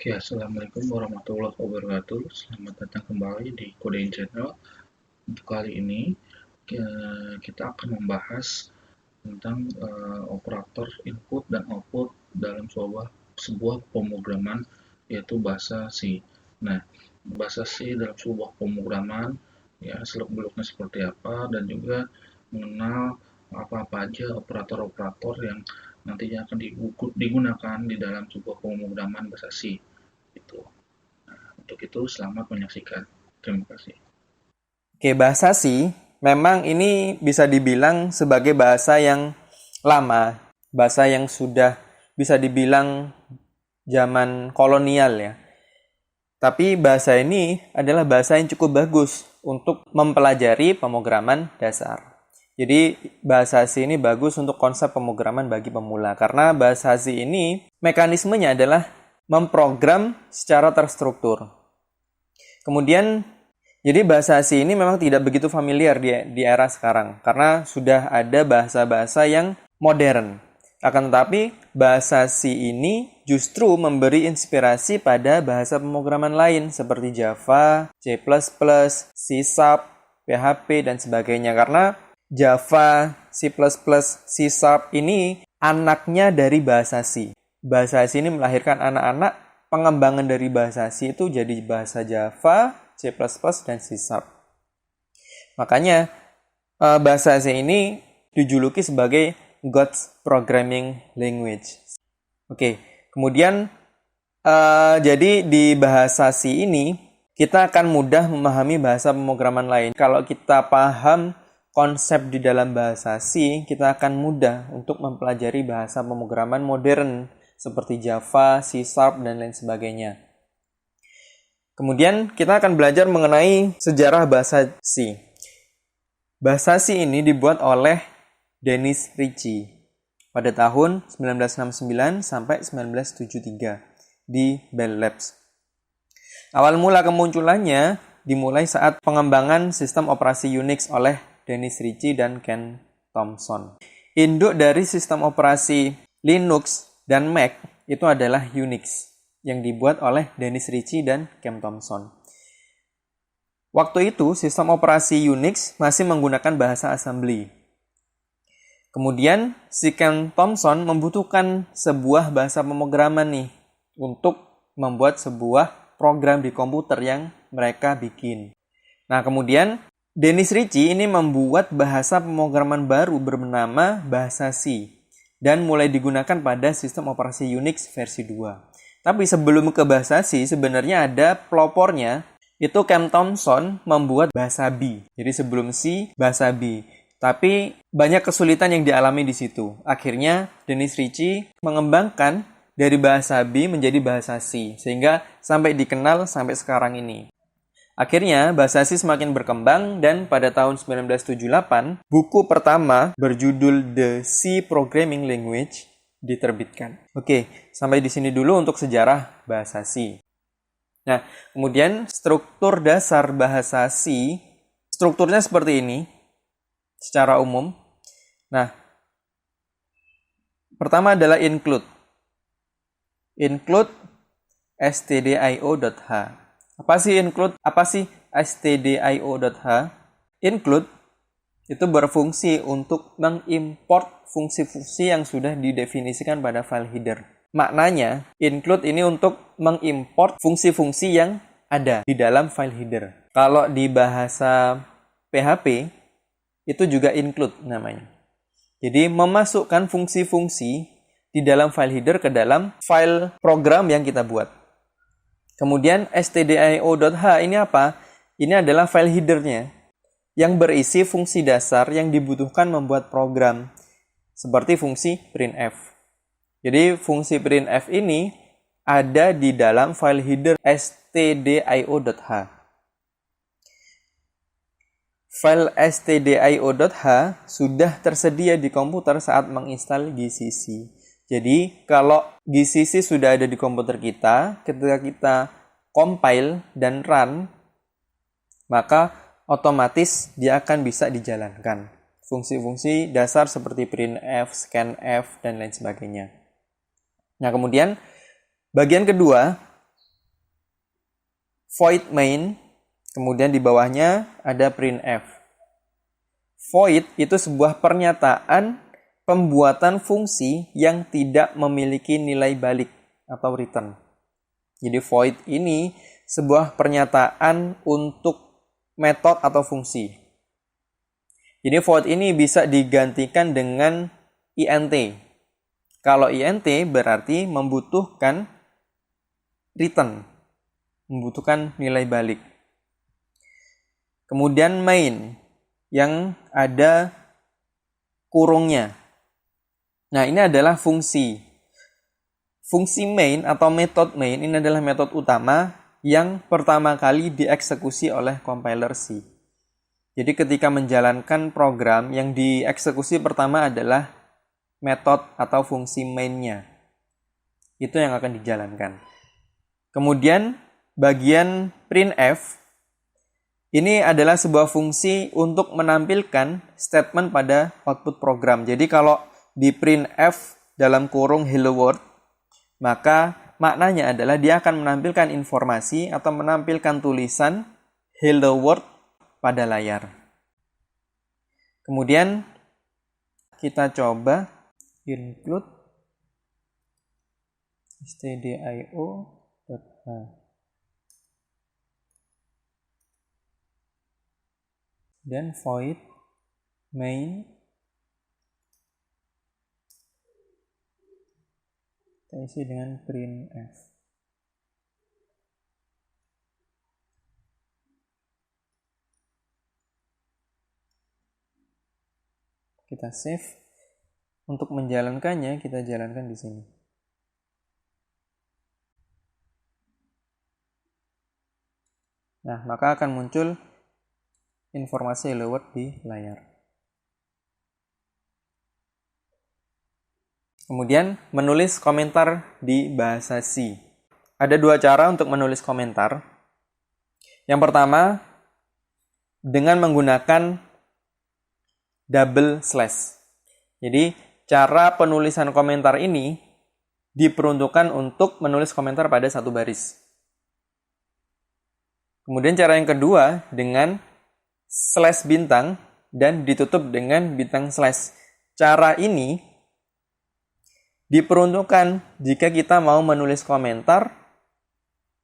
Oke, Assalamualaikum warahmatullahi wabarakatuh. Selamat datang kembali di Kodein Channel. Untuk kali ini, kita akan membahas tentang operator input dan output dalam sebuah pemrograman, yaitu bahasa C. Nah, bahasa C dalam sebuah pemrograman, ya seluk-beluknya seperti apa, dan juga mengenal apa-apa aja operator-operator yang nantinya akan digunakan di dalam sebuah pemrograman bahasa C. Itu. Untuk itu, selamat menyaksikan. Terima kasih. Oke, bahasa C memang ini bisa dibilang sebagai bahasa yang lama, bahasa yang sudah bisa dibilang zaman kolonial ya. Tapi bahasa ini adalah bahasa yang cukup bagus untuk mempelajari pemrograman dasar. Jadi bahasa C ini bagus untuk konsep pemrograman bagi pemula karena bahasa C ini mekanismenya adalah memprogram secara terstruktur. Kemudian jadi bahasa C ini memang tidak begitu familiar di era sekarang karena sudah ada bahasa-bahasa yang modern. Akan tetapi bahasa C ini justru memberi inspirasi pada bahasa pemrograman lain seperti Java, C++, C#, PHP, dan sebagainya. Karena Java, C++, C# ini anaknya dari bahasa C. Bahasa C ini melahirkan anak-anak pengembangan dari bahasa C itu jadi bahasa Java, C++, dan C#. Makanya bahasa C ini dijuluki sebagai God's Programming Language. Oke, kemudian jadi di bahasa C ini kita akan mudah memahami bahasa pemrograman lain. Kalau kita paham konsep di dalam bahasa C, kita akan mudah untuk mempelajari bahasa pemrograman modern seperti Java, C#, dan lain sebagainya. Kemudian kita akan belajar mengenai sejarah bahasa C. Bahasa C ini dibuat oleh Dennis Ritchie pada tahun 1969 sampai 1973 di Bell Labs. Awal mula kemunculannya dimulai saat pengembangan sistem operasi Unix oleh Dennis Ritchie dan Ken Thompson. Induk dari sistem operasi Linux dan Mac itu adalah Unix yang dibuat oleh Dennis Ritchie dan Ken Thompson. Waktu itu sistem operasi Unix masih menggunakan bahasa assembly. Kemudian si Ken Thompson membutuhkan sebuah bahasa pemrograman nih untuk membuat sebuah program di komputer yang mereka bikin. Nah, kemudian Dennis Ritchie ini membuat bahasa pemrograman baru bernama bahasa C dan mulai digunakan pada sistem operasi Unix versi 2. Tapi sebelum ke bahasa C sebenarnya ada pelopornya, itu Ken Thompson membuat bahasa B. Jadi sebelum C, bahasa B. Tapi banyak kesulitan yang dialami di situ. Akhirnya Dennis Ritchie mengembangkan dari bahasa B menjadi bahasa C sehingga sampai dikenal sampai sekarang ini. Akhirnya bahasa C semakin berkembang dan pada tahun 1978 buku pertama berjudul The C Programming Language diterbitkan. Oke, sampai di sini dulu untuk sejarah bahasa C. Nah, kemudian struktur dasar bahasa C, strukturnya seperti ini secara umum. Nah, pertama adalah include. Include stdio.h. Apa sih include? Apa sih stdio.h? Include itu berfungsi untuk mengimport fungsi-fungsi yang sudah didefinisikan pada file header. Maknanya, include ini untuk mengimport fungsi-fungsi yang ada di dalam file header. Kalau di bahasa PHP, itu juga include namanya. Jadi memasukkan fungsi-fungsi di dalam file header ke dalam file program yang kita buat. Kemudian stdio.h ini apa? Ini adalah file headernya yang berisi fungsi dasar yang dibutuhkan membuat program seperti fungsi printf. Jadi fungsi printf ini ada di dalam file header stdio.h. File stdio.h sudah tersedia di komputer saat menginstal GCC. Jadi, kalau GCC sudah ada di komputer kita, ketika kita compile dan run, maka otomatis dia akan bisa dijalankan. Fungsi-fungsi dasar seperti printf, scanf, dan lain sebagainya. Nah, kemudian bagian kedua void main, kemudian di bawahnya ada printf. Void itu sebuah pernyataan pembuatan fungsi yang tidak memiliki nilai balik atau return. Jadi void ini sebuah pernyataan untuk metode atau fungsi. Jadi void ini bisa digantikan dengan int. Kalau int berarti membutuhkan return, membutuhkan nilai balik. Kemudian main yang ada kurungnya. Nah, ini adalah fungsi. Fungsi main atau metode main ini adalah metode utama yang pertama kali dieksekusi oleh compiler C. Jadi ketika menjalankan program, yang dieksekusi pertama adalah metode atau fungsi mainnya. Itu yang akan dijalankan. Kemudian bagian printf ini adalah sebuah fungsi untuk menampilkan statement pada output program. Jadi kalau di printf dalam kurung hello world, maka maknanya adalah dia akan menampilkan informasi atau menampilkan tulisan hello world pada layar. Kemudian kita coba include stdio.h. Dan void main kita isi dengan printf. Kita save. Untuk menjalankannya kita jalankan di sini. Nah, maka akan muncul informasi hello world di layar. Kemudian menulis komentar di bahasa C. Ada dua cara untuk menulis komentar. Yang pertama, dengan menggunakan double slash. Jadi, cara penulisan komentar ini diperuntukkan untuk menulis komentar pada satu baris. Kemudian cara yang kedua dengan slash bintang dan ditutup dengan bintang slash. Cara ini diperuntukkan jika kita mau menulis komentar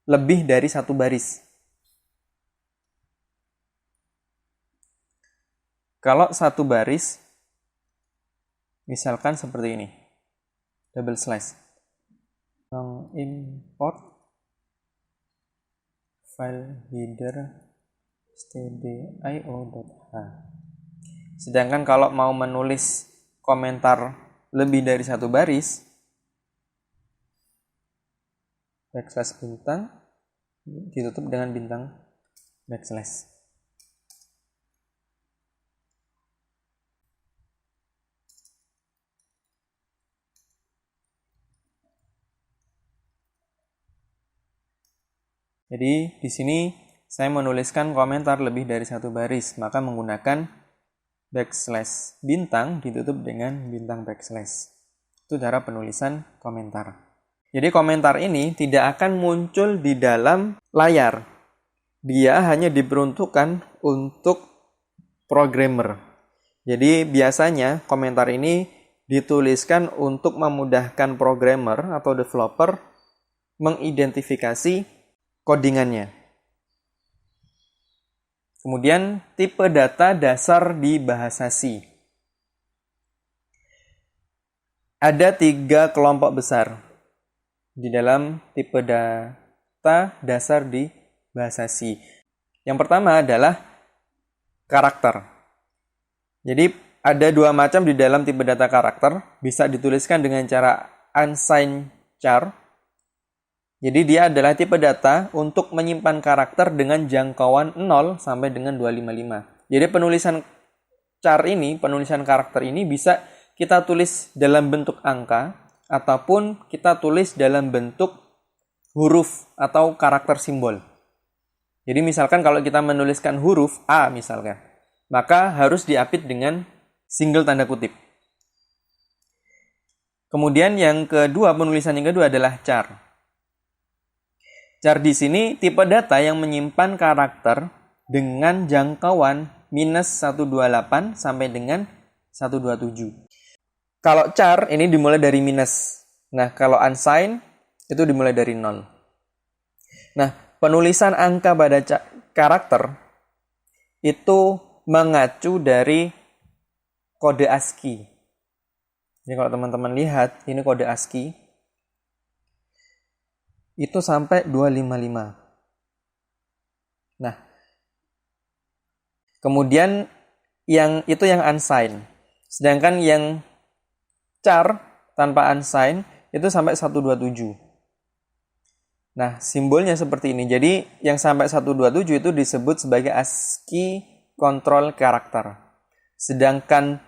lebih dari satu baris. Kalau satu baris, misalkan seperti ini, double slash, import file header stdio.h. Sedangkan kalau mau menulis komentar lebih dari satu baris, backslash bintang ditutup dengan bintang backslash. Jadi di sini saya menuliskan komentar lebih dari satu baris, maka menggunakan backslash bintang ditutup dengan bintang backslash. Itu cara penulisan komentar. Jadi komentar ini tidak akan muncul di dalam layar. Dia hanya diperuntukkan untuk programmer. Jadi biasanya komentar ini dituliskan untuk memudahkan programmer atau developer mengidentifikasi codingannya. Kemudian tipe data dasar di bahasa C. Ada 3 kelompok besar di dalam tipe data dasar di bahasa C. Yang pertama adalah karakter. Jadi ada 2 macam di dalam tipe data karakter, bisa dituliskan dengan cara unsigned char. Jadi dia adalah tipe data untuk menyimpan karakter dengan jangkauan 0 sampai dengan 255. Jadi penulisan char ini, penulisan karakter ini bisa kita tulis dalam bentuk angka ataupun kita tulis dalam bentuk huruf atau karakter simbol. Jadi misalkan kalau kita menuliskan huruf A misalkan, maka harus diapit dengan single tanda kutip. Kemudian yang kedua, penulisan yang kedua adalah char. Char di sini tipe data yang menyimpan karakter dengan jangkauan minus 128 sampai dengan 127. Kalau char ini dimulai dari minus. Nah, kalau unsigned itu dimulai dari 0. Nah, penulisan angka pada karakter itu mengacu dari kode ASCII. Jadi kalau teman-teman lihat, ini kode ASCII. Itu sampai 255. Nah, kemudian yang unsigned. Sedangkan yang char tanpa unsigned itu sampai 127. Nah, simbolnya seperti ini. Jadi, yang sampai 127 itu disebut sebagai ASCII control character. Sedangkan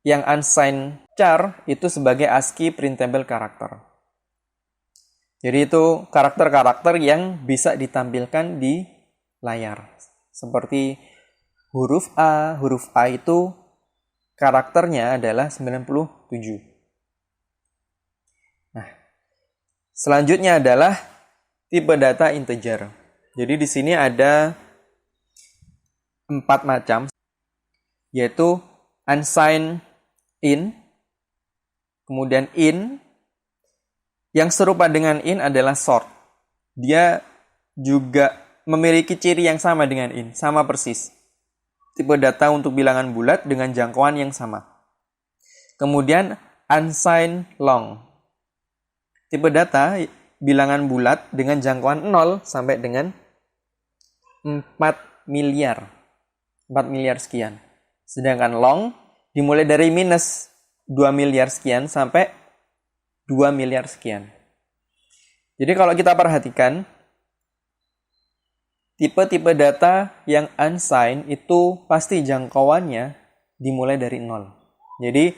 yang unsigned char itu sebagai ASCII printable character. Jadi itu karakter-karakter yang bisa ditampilkan di layar. Seperti huruf A itu karakternya adalah 97. Nah, selanjutnya adalah tipe data integer. Jadi di sini ada 4 macam, yaitu unsigned int, kemudian int. Yang serupa dengan int adalah sort. Dia juga memiliki ciri yang sama dengan int, sama persis. Tipe data untuk bilangan bulat dengan jangkauan yang sama. Kemudian unsigned long. Tipe data bilangan bulat dengan jangkauan 0 sampai dengan 4 miliar. 4 miliar sekian. Sedangkan long dimulai dari minus 2 miliar sekian sampai 2 miliar sekian. Jadi kalau kita perhatikan, tipe-tipe data yang unsigned itu pasti jangkauannya dimulai dari 0. Jadi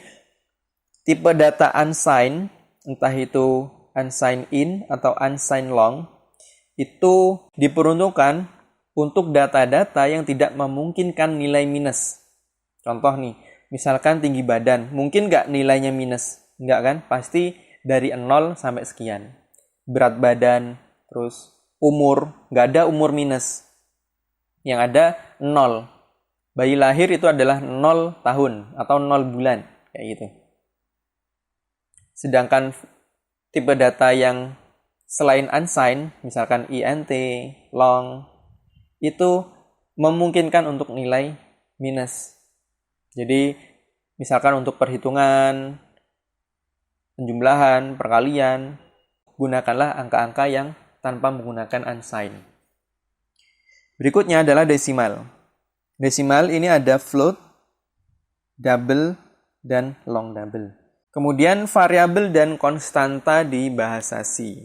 tipe data unsigned, entah itu unsigned int atau unsigned long, itu diperuntukkan untuk data-data yang tidak memungkinkan nilai minus. Contoh nih, misalkan tinggi badan, mungkin nggak nilainya minus? Nggak kan? Pasti dari 0 sampai sekian. Berat badan, terus umur, nggak ada umur minus. Yang ada 0. Bayi lahir itu adalah 0 tahun atau 0 bulan, kayak gitu. Sedangkan tipe data yang selain unsigned, misalkan int, long, itu memungkinkan untuk nilai minus. Jadi, misalkan untuk perhitungan, penjumlahan, perkalian, gunakanlah angka-angka yang tanpa menggunakan unsigned. Berikutnya adalah desimal. Desimal ini ada float, double, dan long double. Kemudian variabel dan konstanta di bahasa C.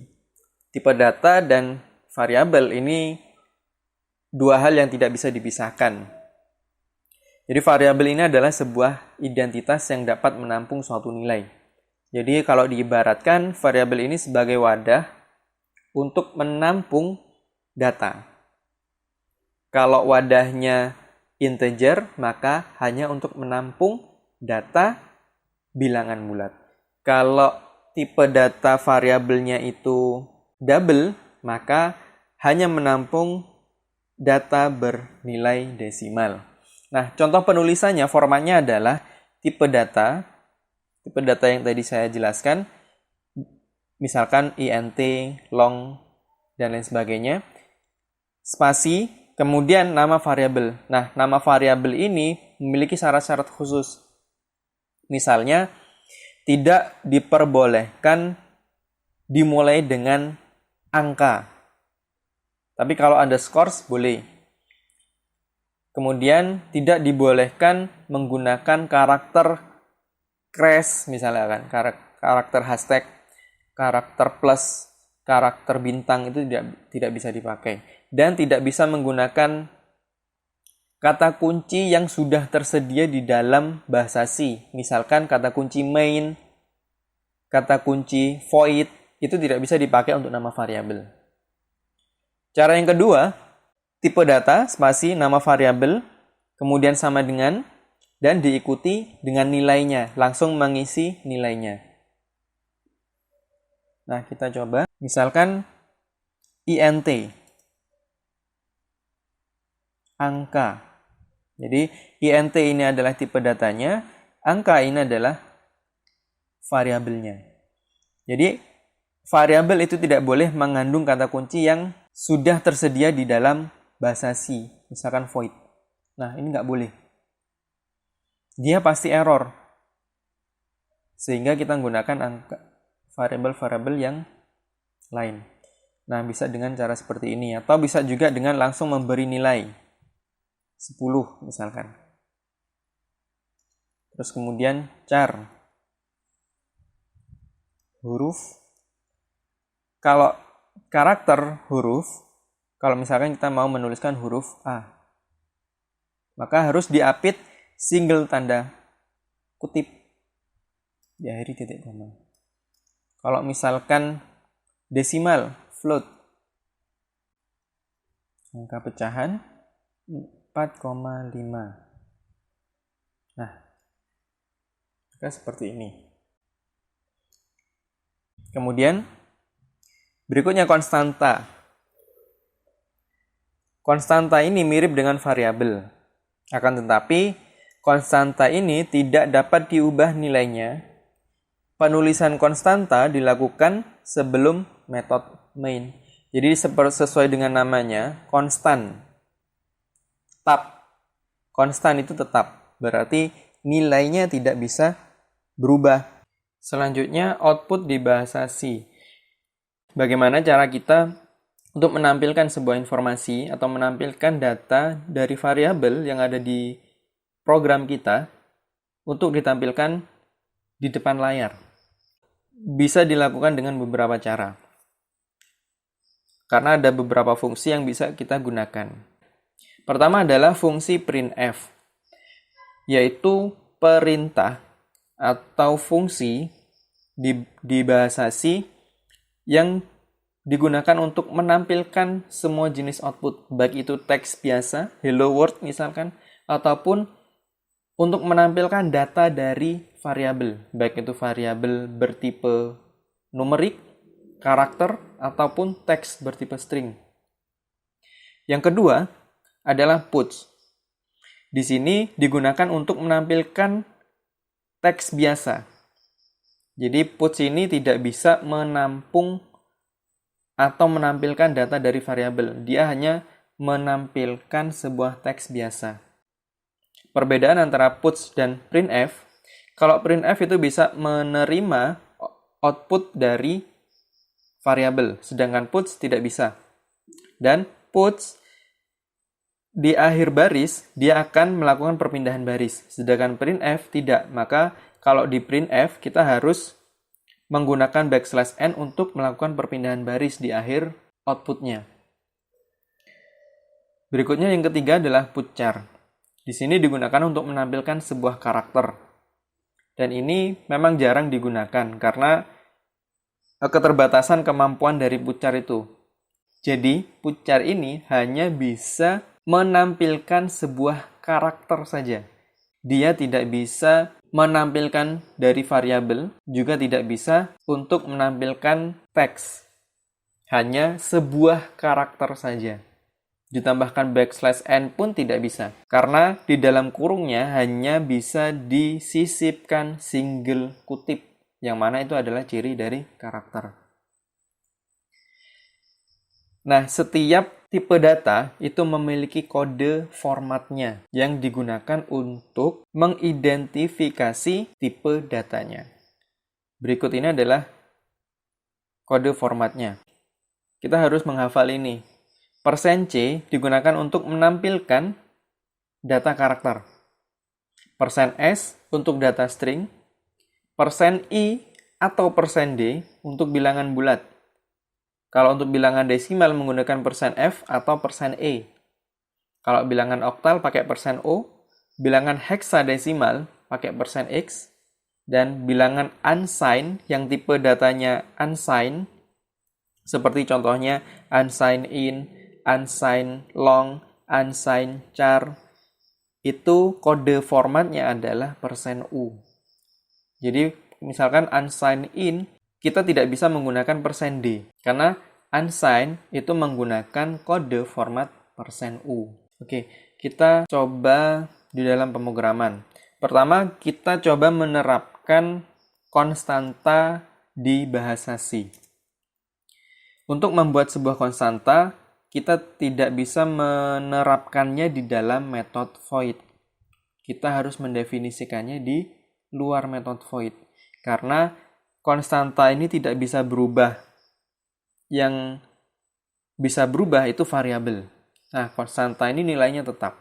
Tipe data dan variabel ini dua hal yang tidak bisa dipisahkan. Jadi variabel ini adalah sebuah identitas yang dapat menampung suatu nilai. Jadi kalau diibaratkan variabel ini sebagai wadah untuk menampung data. Kalau wadahnya integer, maka hanya untuk menampung data bilangan bulat. Kalau tipe data variabelnya itu double, maka hanya menampung data bernilai desimal. Nah, contoh penulisannya, formatnya adalah tipe data yang tadi saya jelaskan, misalkan int, long, dan lain sebagainya, spasi, kemudian nama variabel. Nah, nama variabel ini memiliki syarat-syarat khusus. Misalnya, tidak diperbolehkan dimulai dengan angka. Tapi kalau underscores boleh. Kemudian, tidak dibolehkan menggunakan karakter crash misalnya kan, karakter hashtag, karakter plus, karakter bintang itu tidak bisa dipakai. Dan tidak bisa menggunakan kata kunci yang sudah tersedia di dalam bahasa C. Misalkan kata kunci main, kata kunci void, itu tidak bisa dipakai untuk nama variabel. Cara yang kedua, tipe data, spasi, nama variabel, kemudian sama dengan, dan diikuti dengan nilainya, langsung mengisi nilainya. Nah, kita coba. Misalkan int, angka. Jadi int ini adalah tipe datanya, angka ini adalah variabelnya. Jadi variabel itu tidak boleh mengandung kata kunci yang sudah tersedia di dalam bahasa C, misalkan void. Nah, ini nggak boleh. Dia pasti error. Sehingga kita menggunakan angka variabel-variabel yang lain. Nah, bisa dengan cara seperti ini, atau bisa juga dengan langsung memberi nilai 10 misalkan. Terus kemudian char huruf. Kalau karakter huruf, kalau misalkan kita mau menuliskan huruf A, maka harus diapit single tanda kutip, diakhiri titik koma. Kalau misalkan desimal, float, angka pecahan 4,5. Nah, maka seperti ini. Kemudian berikutnya konstanta. Konstanta ini mirip dengan variabel. Akan tetapi konstanta ini tidak dapat diubah nilainya. Penulisan konstanta dilakukan sebelum metode main. Jadi sesuai dengan namanya, konstan. Tetap. Konstan itu tetap. Berarti nilainya tidak bisa berubah. Selanjutnya, output di bahasa C. Bagaimana cara kita untuk menampilkan sebuah informasi atau menampilkan data dari variabel yang ada di program kita untuk ditampilkan di depan layar. Bisa dilakukan dengan beberapa cara. Karena ada beberapa fungsi yang bisa kita gunakan. Pertama adalah fungsi printf, yaitu perintah atau fungsi di bahasa C yang digunakan untuk menampilkan semua jenis output, baik itu teks biasa, hello world misalkan, ataupun untuk menampilkan data dari variabel, baik itu variabel bertipe numerik, karakter, ataupun teks bertipe string. Yang kedua adalah puts. Di sini digunakan untuk menampilkan teks biasa. Jadi puts ini tidak bisa menampung atau menampilkan data dari variabel. Dia hanya menampilkan sebuah teks biasa. Perbedaan antara puts dan printf, kalau printf itu bisa menerima output dari variabel, sedangkan puts tidak bisa. Dan puts di akhir baris, dia akan melakukan perpindahan baris. Sedangkan printf tidak. Maka kalau di printf, kita harus menggunakan \n untuk melakukan perpindahan baris di akhir outputnya. Berikutnya yang ketiga adalah putchar. Di sini digunakan untuk menampilkan sebuah karakter. Dan ini memang jarang digunakan karena keterbatasan kemampuan dari putchar itu. Jadi, putchar ini hanya bisa menampilkan sebuah karakter saja. Dia tidak bisa menampilkan dari variabel, juga tidak bisa untuk menampilkan teks. Hanya sebuah karakter saja. Ditambahkan \n pun tidak bisa. Karena di dalam kurungnya hanya bisa disisipkan single kutip, yang mana itu adalah ciri dari karakter. Nah, setiap tipe data itu memiliki kode formatnya yang digunakan untuk mengidentifikasi tipe datanya. Berikut ini adalah kode formatnya. Kita harus menghafal ini. %C digunakan untuk menampilkan data karakter. %S untuk data string. %I atau %D untuk bilangan bulat. Kalau untuk bilangan desimal menggunakan %F atau %E. Kalau bilangan oktal pakai %O, bilangan heksadesimal pakai %X, dan bilangan unsigned yang tipe datanya unsigned, seperti contohnya unsigned in, unsigned long, unsigned char, itu kode formatnya adalah %U. Jadi misalkan unsigned in, kita tidak bisa menggunakan %D, karena unsigned itu menggunakan kode format %U. Oke, kita coba di dalam pemrograman. Pertama, kita coba menerapkan konstanta di bahasa C. Untuk membuat sebuah konstanta, kita tidak bisa menerapkannya di dalam metode void. Kita harus mendefinisikannya di luar metode void. Karena konstanta ini tidak bisa berubah. Yang bisa berubah itu variabel. Nah, konstanta ini nilainya tetap.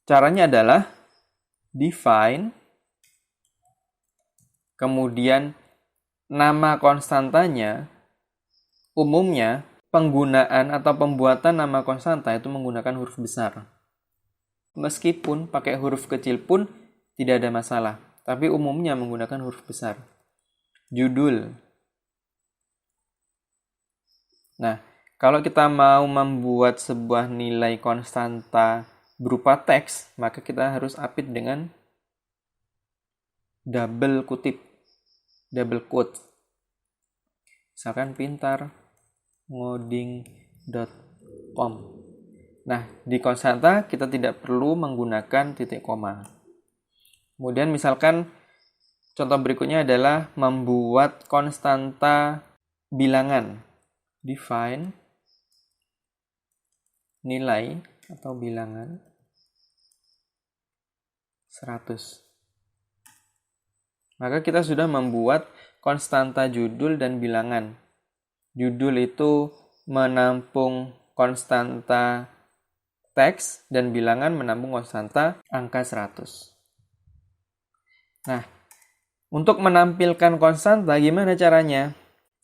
Caranya adalah define, kemudian nama konstantanya, umumnya penggunaan atau pembuatan nama konstanta itu menggunakan huruf besar. Meskipun pakai huruf kecil pun tidak ada masalah, tapi umumnya menggunakan huruf besar. Judul. Nah, kalau kita mau membuat sebuah nilai konstanta berupa teks, maka kita harus apit dengan double kutip, double quote. Misalkan pintarngoding.com. Nah, di konstanta kita tidak perlu menggunakan titik koma. Kemudian misalkan contoh berikutnya adalah membuat konstanta bilangan. Define nilai atau bilangan 100. Maka kita sudah membuat konstanta judul dan bilangan. Judul itu menampung konstanta teks dan bilangan menampung konstanta angka 100. Nah, untuk menampilkan konstanta gimana caranya?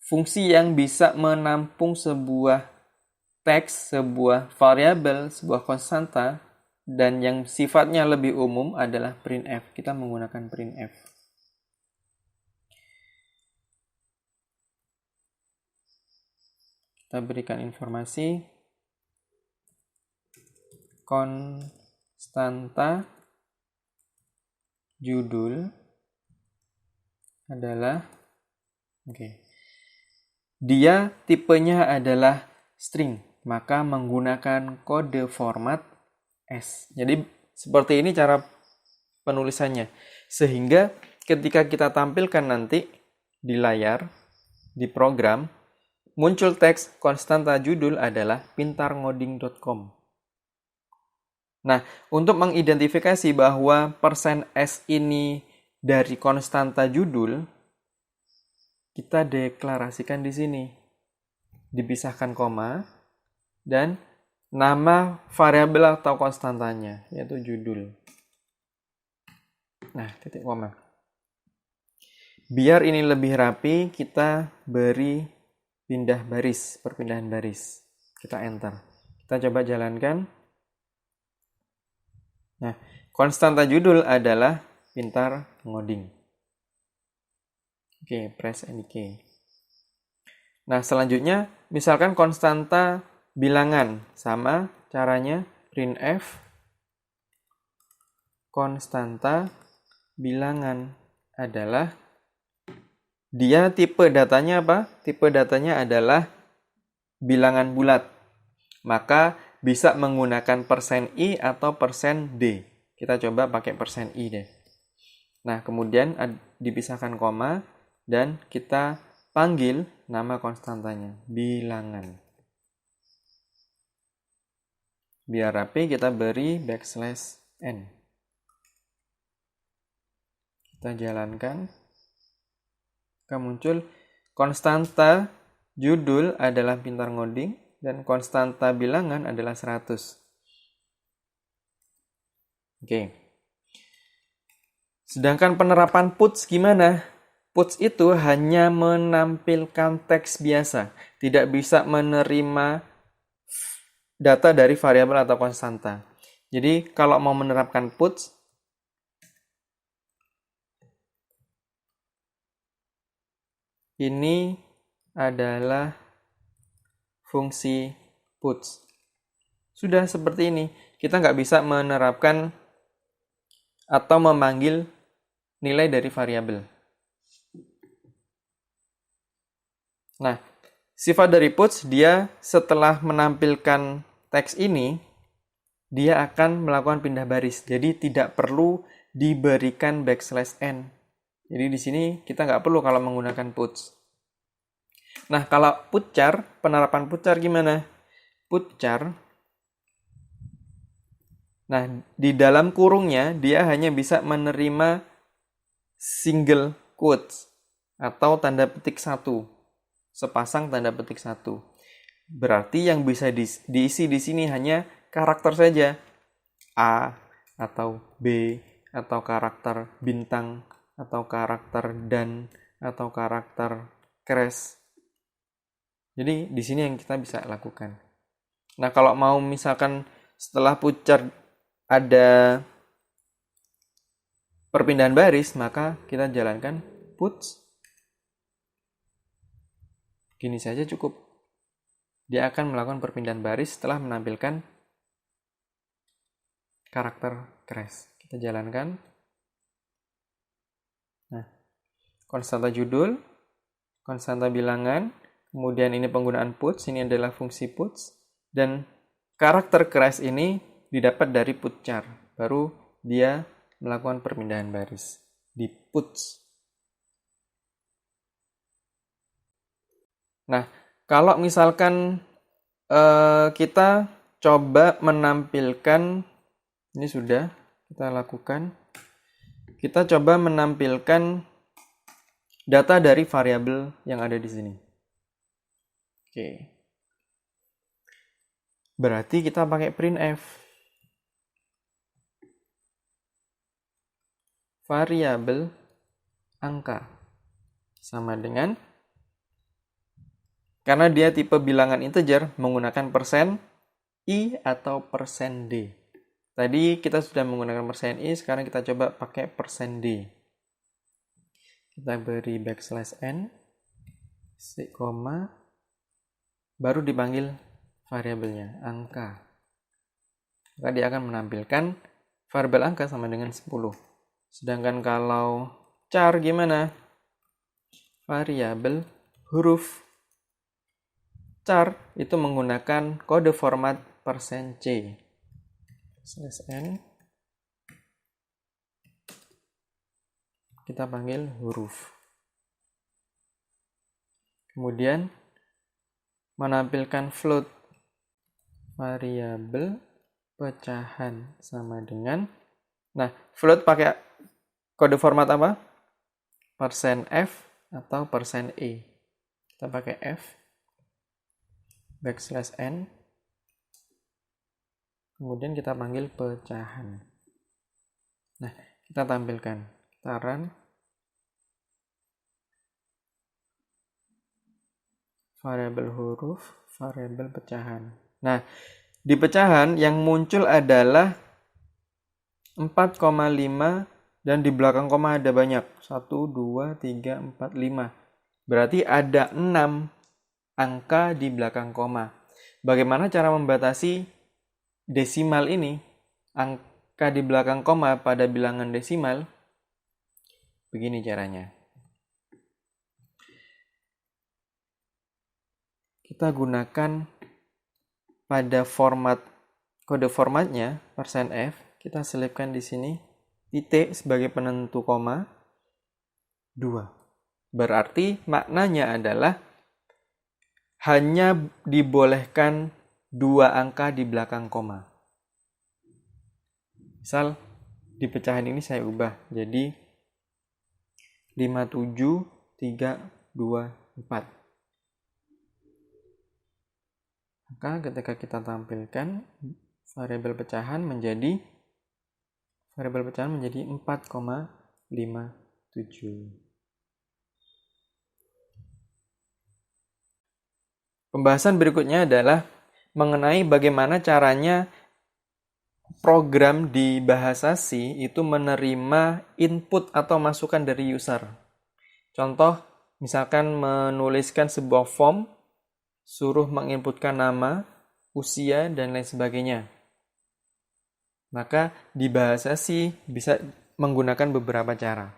Fungsi yang bisa menampung sebuah teks, sebuah variabel, sebuah konstanta, dan yang sifatnya lebih umum adalah printf. Kita menggunakan printf. Kita berikan informasi konstanta judul adalah dia tipenya adalah string, maka menggunakan kode format S. Jadi seperti ini cara penulisannya. Sehingga ketika kita tampilkan nanti di layar, di program, muncul teks konstanta judul adalah pintarngoding.com. Nah, untuk mengidentifikasi bahwa %S ini dari konstanta judul, kita deklarasikan di sini. Dipisahkan koma dan nama variabel atau konstantanya, yaitu judul. Nah, titik koma. Biar ini lebih rapi, kita beri pindah baris, perpindahan baris. Kita enter. Kita coba jalankan. Nah, konstanta judul adalah pintar ngoding. Oke, press any key. Nah, selanjutnya, misalkan konstanta bilangan. Sama caranya, printf konstanta bilangan adalah, dia tipe datanya apa? Tipe datanya adalah bilangan bulat. Maka bisa menggunakan %i atau %d. Kita coba pakai %i deh. Nah, kemudian dipisahkan koma dan kita panggil nama konstantanya, bilangan. Biar rapi, kita beri \n. Kita jalankan. Maka muncul konstanta judul adalah pintar ngoding dan konstanta bilangan adalah 100. Oke. Sedangkan penerapan puts gimana? Puts itu hanya menampilkan teks biasa, tidak bisa menerima data dari variabel atau konstanta. Jadi kalau mau menerapkan puts, ini adalah fungsi puts. Sudah seperti ini. Kita nggak bisa menerapkan atau memanggil nilai dari variabel. Nah, Sifat dari puts, dia setelah menampilkan teks ini, dia akan melakukan pindah baris. Jadi tidak perlu diberikan \n. Jadi di sini kita nggak perlu kalau menggunakan puts. Nah, kalau putchar, penerapan putchar gimana? Putchar, nah di dalam kurungnya dia hanya bisa menerima single quotes atau tanda petik satu. Sepasang tanda petik satu. Berarti yang bisa diisi di sini hanya karakter saja. A atau B atau karakter bintang atau karakter dan atau karakter crash. Jadi di sini yang kita bisa lakukan. Nah, kalau mau misalkan setelah putchar ada perpindahan baris, maka kita jalankan puts. Gini saja cukup. Dia akan melakukan perpindahan baris setelah menampilkan karakter crash. Kita jalankan. Nah, konstanta judul, konstanta bilangan, kemudian ini penggunaan puts, ini adalah fungsi puts, dan karakter crash ini didapat dari putchar. Baru dia melakukan perpindahan baris di puts. Nah, kalau misalkan kita coba menampilkan, ini sudah kita lakukan, kita coba menampilkan data dari variabel yang ada di sini. Oke. Berarti kita pakai printf. Variabel angka sama dengan, karena dia tipe bilangan integer, menggunakan persen %i atau persen %d. Tadi kita sudah menggunakan persen %i, sekarang kita coba pakai persen %d. Kita beri \n, koma, baru dipanggil variabelnya, angka. Maka dia akan menampilkan variabel angka sama dengan 10. Sedangkan kalau char gimana? Variabel huruf. Char itu menggunakan kode format %c. /n. Kita panggil huruf. Kemudian menampilkan float. Variabel pecahan sama dengan, nah float pakai kode format apa? %f atau %e. Kita pakai f, \n, kemudian kita panggil pecahan. Nah, kita tampilkan, kita run, variabel huruf, variabel pecahan. Nah, di pecahan yang muncul adalah 4,5 dan di belakang koma ada banyak. 1, 2, 3, 4, 5. Berarti ada 6 angka di belakang koma. Bagaimana cara membatasi desimal ini? Angka di belakang koma pada bilangan desimal. Begini caranya. Kita gunakan pada format, kode formatnya %f, kita selipkan di sini titik sebagai penentu koma 2. Berarti maknanya adalah hanya dibolehkan 2 angka di belakang koma. Misal di pecahan ini saya ubah jadi 57, 3, 2, 4. Maka ketika kita tampilkan variabel pecahan menjadi 4,57. Pembahasan berikutnya adalah mengenai bagaimana caranya program di bahasa C itu menerima input atau masukan dari user. Contoh, misalkan menuliskan sebuah form, suruh menginputkan nama, usia, dan lain sebagainya. Maka di bahasa C bisa menggunakan beberapa cara.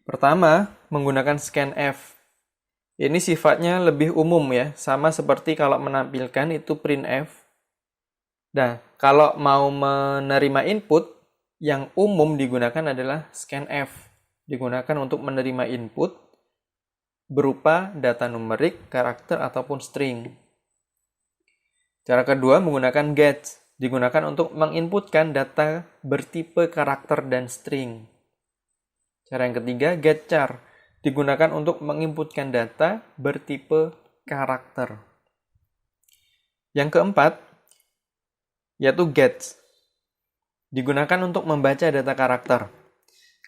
Pertama, menggunakan scanf. Ini sifatnya lebih umum ya, sama seperti kalau menampilkan itu printf. Nah, kalau mau menerima input, yang umum digunakan adalah scanf. Digunakan untuk menerima input berupa data numerik, karakter, ataupun string. Cara kedua menggunakan get, digunakan untuk menginputkan data bertipe karakter dan string. Cara yang ketiga, getChar, digunakan untuk menginputkan data bertipe karakter. Yang keempat, yaitu get, digunakan untuk membaca data karakter.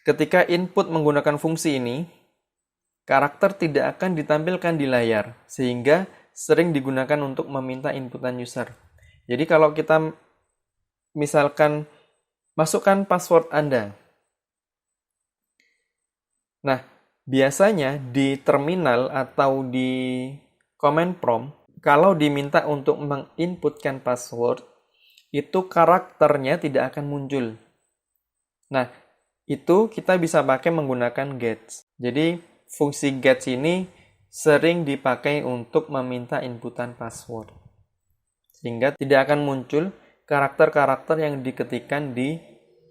Ketika input menggunakan fungsi ini, karakter tidak akan ditampilkan di layar, sehingga sering digunakan untuk meminta inputan user. Jadi kalau kita misalkan masukkan password Anda. Nah, biasanya di terminal atau di command prompt, kalau diminta untuk menginputkan password, itu karakternya tidak akan muncul. Nah, itu kita bisa pakai menggunakan gets. Jadi, fungsi gets ini sering dipakai untuk meminta inputan password. Sehingga tidak akan muncul karakter-karakter yang diketikkan di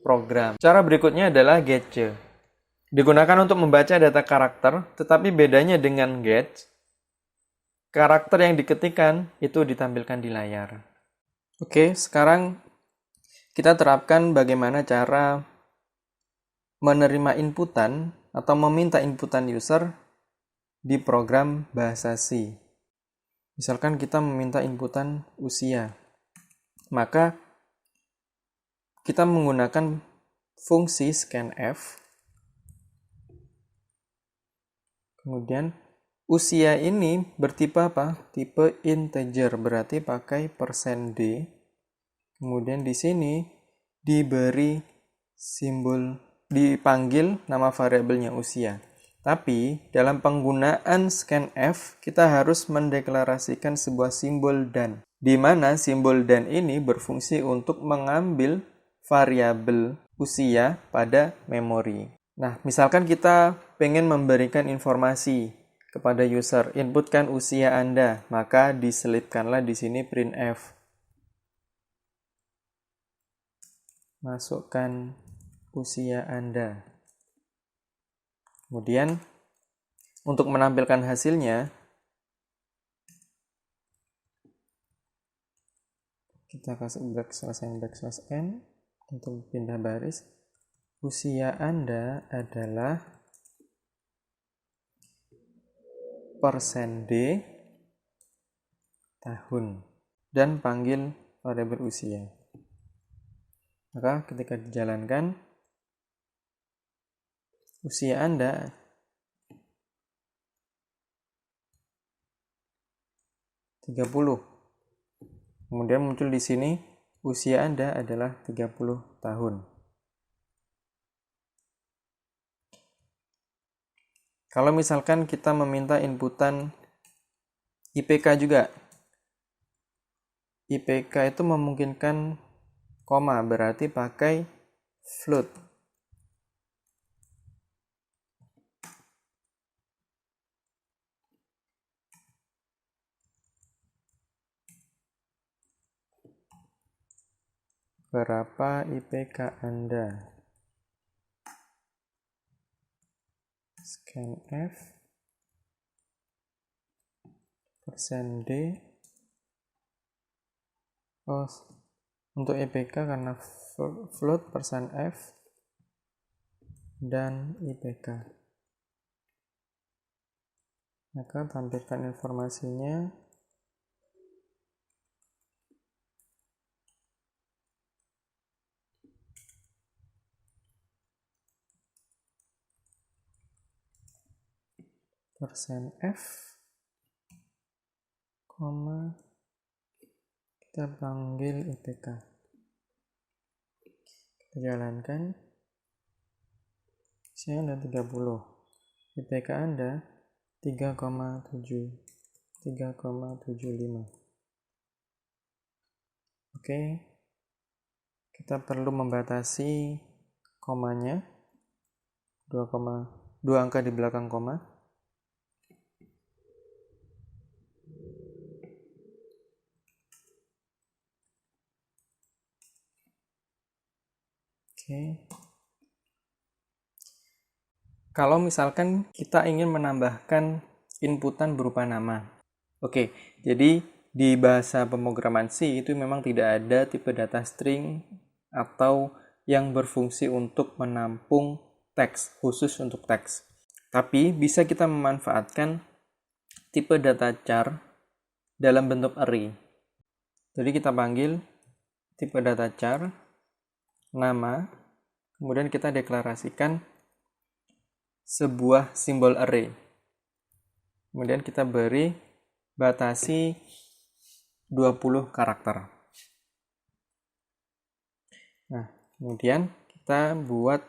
program. Cara berikutnya adalah getche. Digunakan untuk membaca data karakter, tetapi bedanya dengan get, karakter yang diketikkan itu ditampilkan di layar. Oke, sekarang kita terapkan bagaimana cara menerima inputan atau meminta inputan user di program bahasa C. Misalkan kita meminta inputan usia, maka kita menggunakan fungsi scanf. Kemudian usia ini bertipe apa? Tipe integer, berarti pakai %d. Kemudian di sini diberi simbol, dipanggil nama variabelnya usia. Tapi dalam penggunaan scanf kita harus mendeklarasikan sebuah simbol dan, di mana simbol dan ini berfungsi untuk mengambil variabel usia pada memori. Nah, misalkan kita pengen memberikan informasi kepada user, inputkan usia Anda, maka diselipkanlah di sini printf. Masukkan usia Anda. Kemudian, untuk menampilkan hasilnya, kita kasih \n untuk pindah baris. Usia Anda adalah %d tahun dan panggil variabel usia. Maka ketika dijalankan, usia Anda (30). Kemudian muncul di sini usia Anda adalah 30 tahun. Kalau misalkan kita meminta inputan IPK juga. IPK itu memungkinkan koma, berarti pakai float. Berapa IPK Anda? Scanf %d. Untuk IPK karena float %f dan IPK. Maka tampilkan informasinya. %f, kita panggil IPK. Kita jalankan. Usia Anda 30. IPK Anda 3,75. Oke. Kita perlu membatasi komanya. 2 angka di belakang koma. Oke. Kalau misalkan kita ingin menambahkan inputan berupa nama. Oke, jadi di bahasa pemrograman C itu memang tidak ada tipe data string atau yang berfungsi untuk menampung teks, khusus untuk teks. Tapi bisa kita memanfaatkan tipe data char dalam bentuk array. Jadi kita panggil tipe data char, nama, kemudian kita deklarasikan sebuah simbol array. Kemudian kita beri batasi 20 karakter. Nah, kemudian kita buat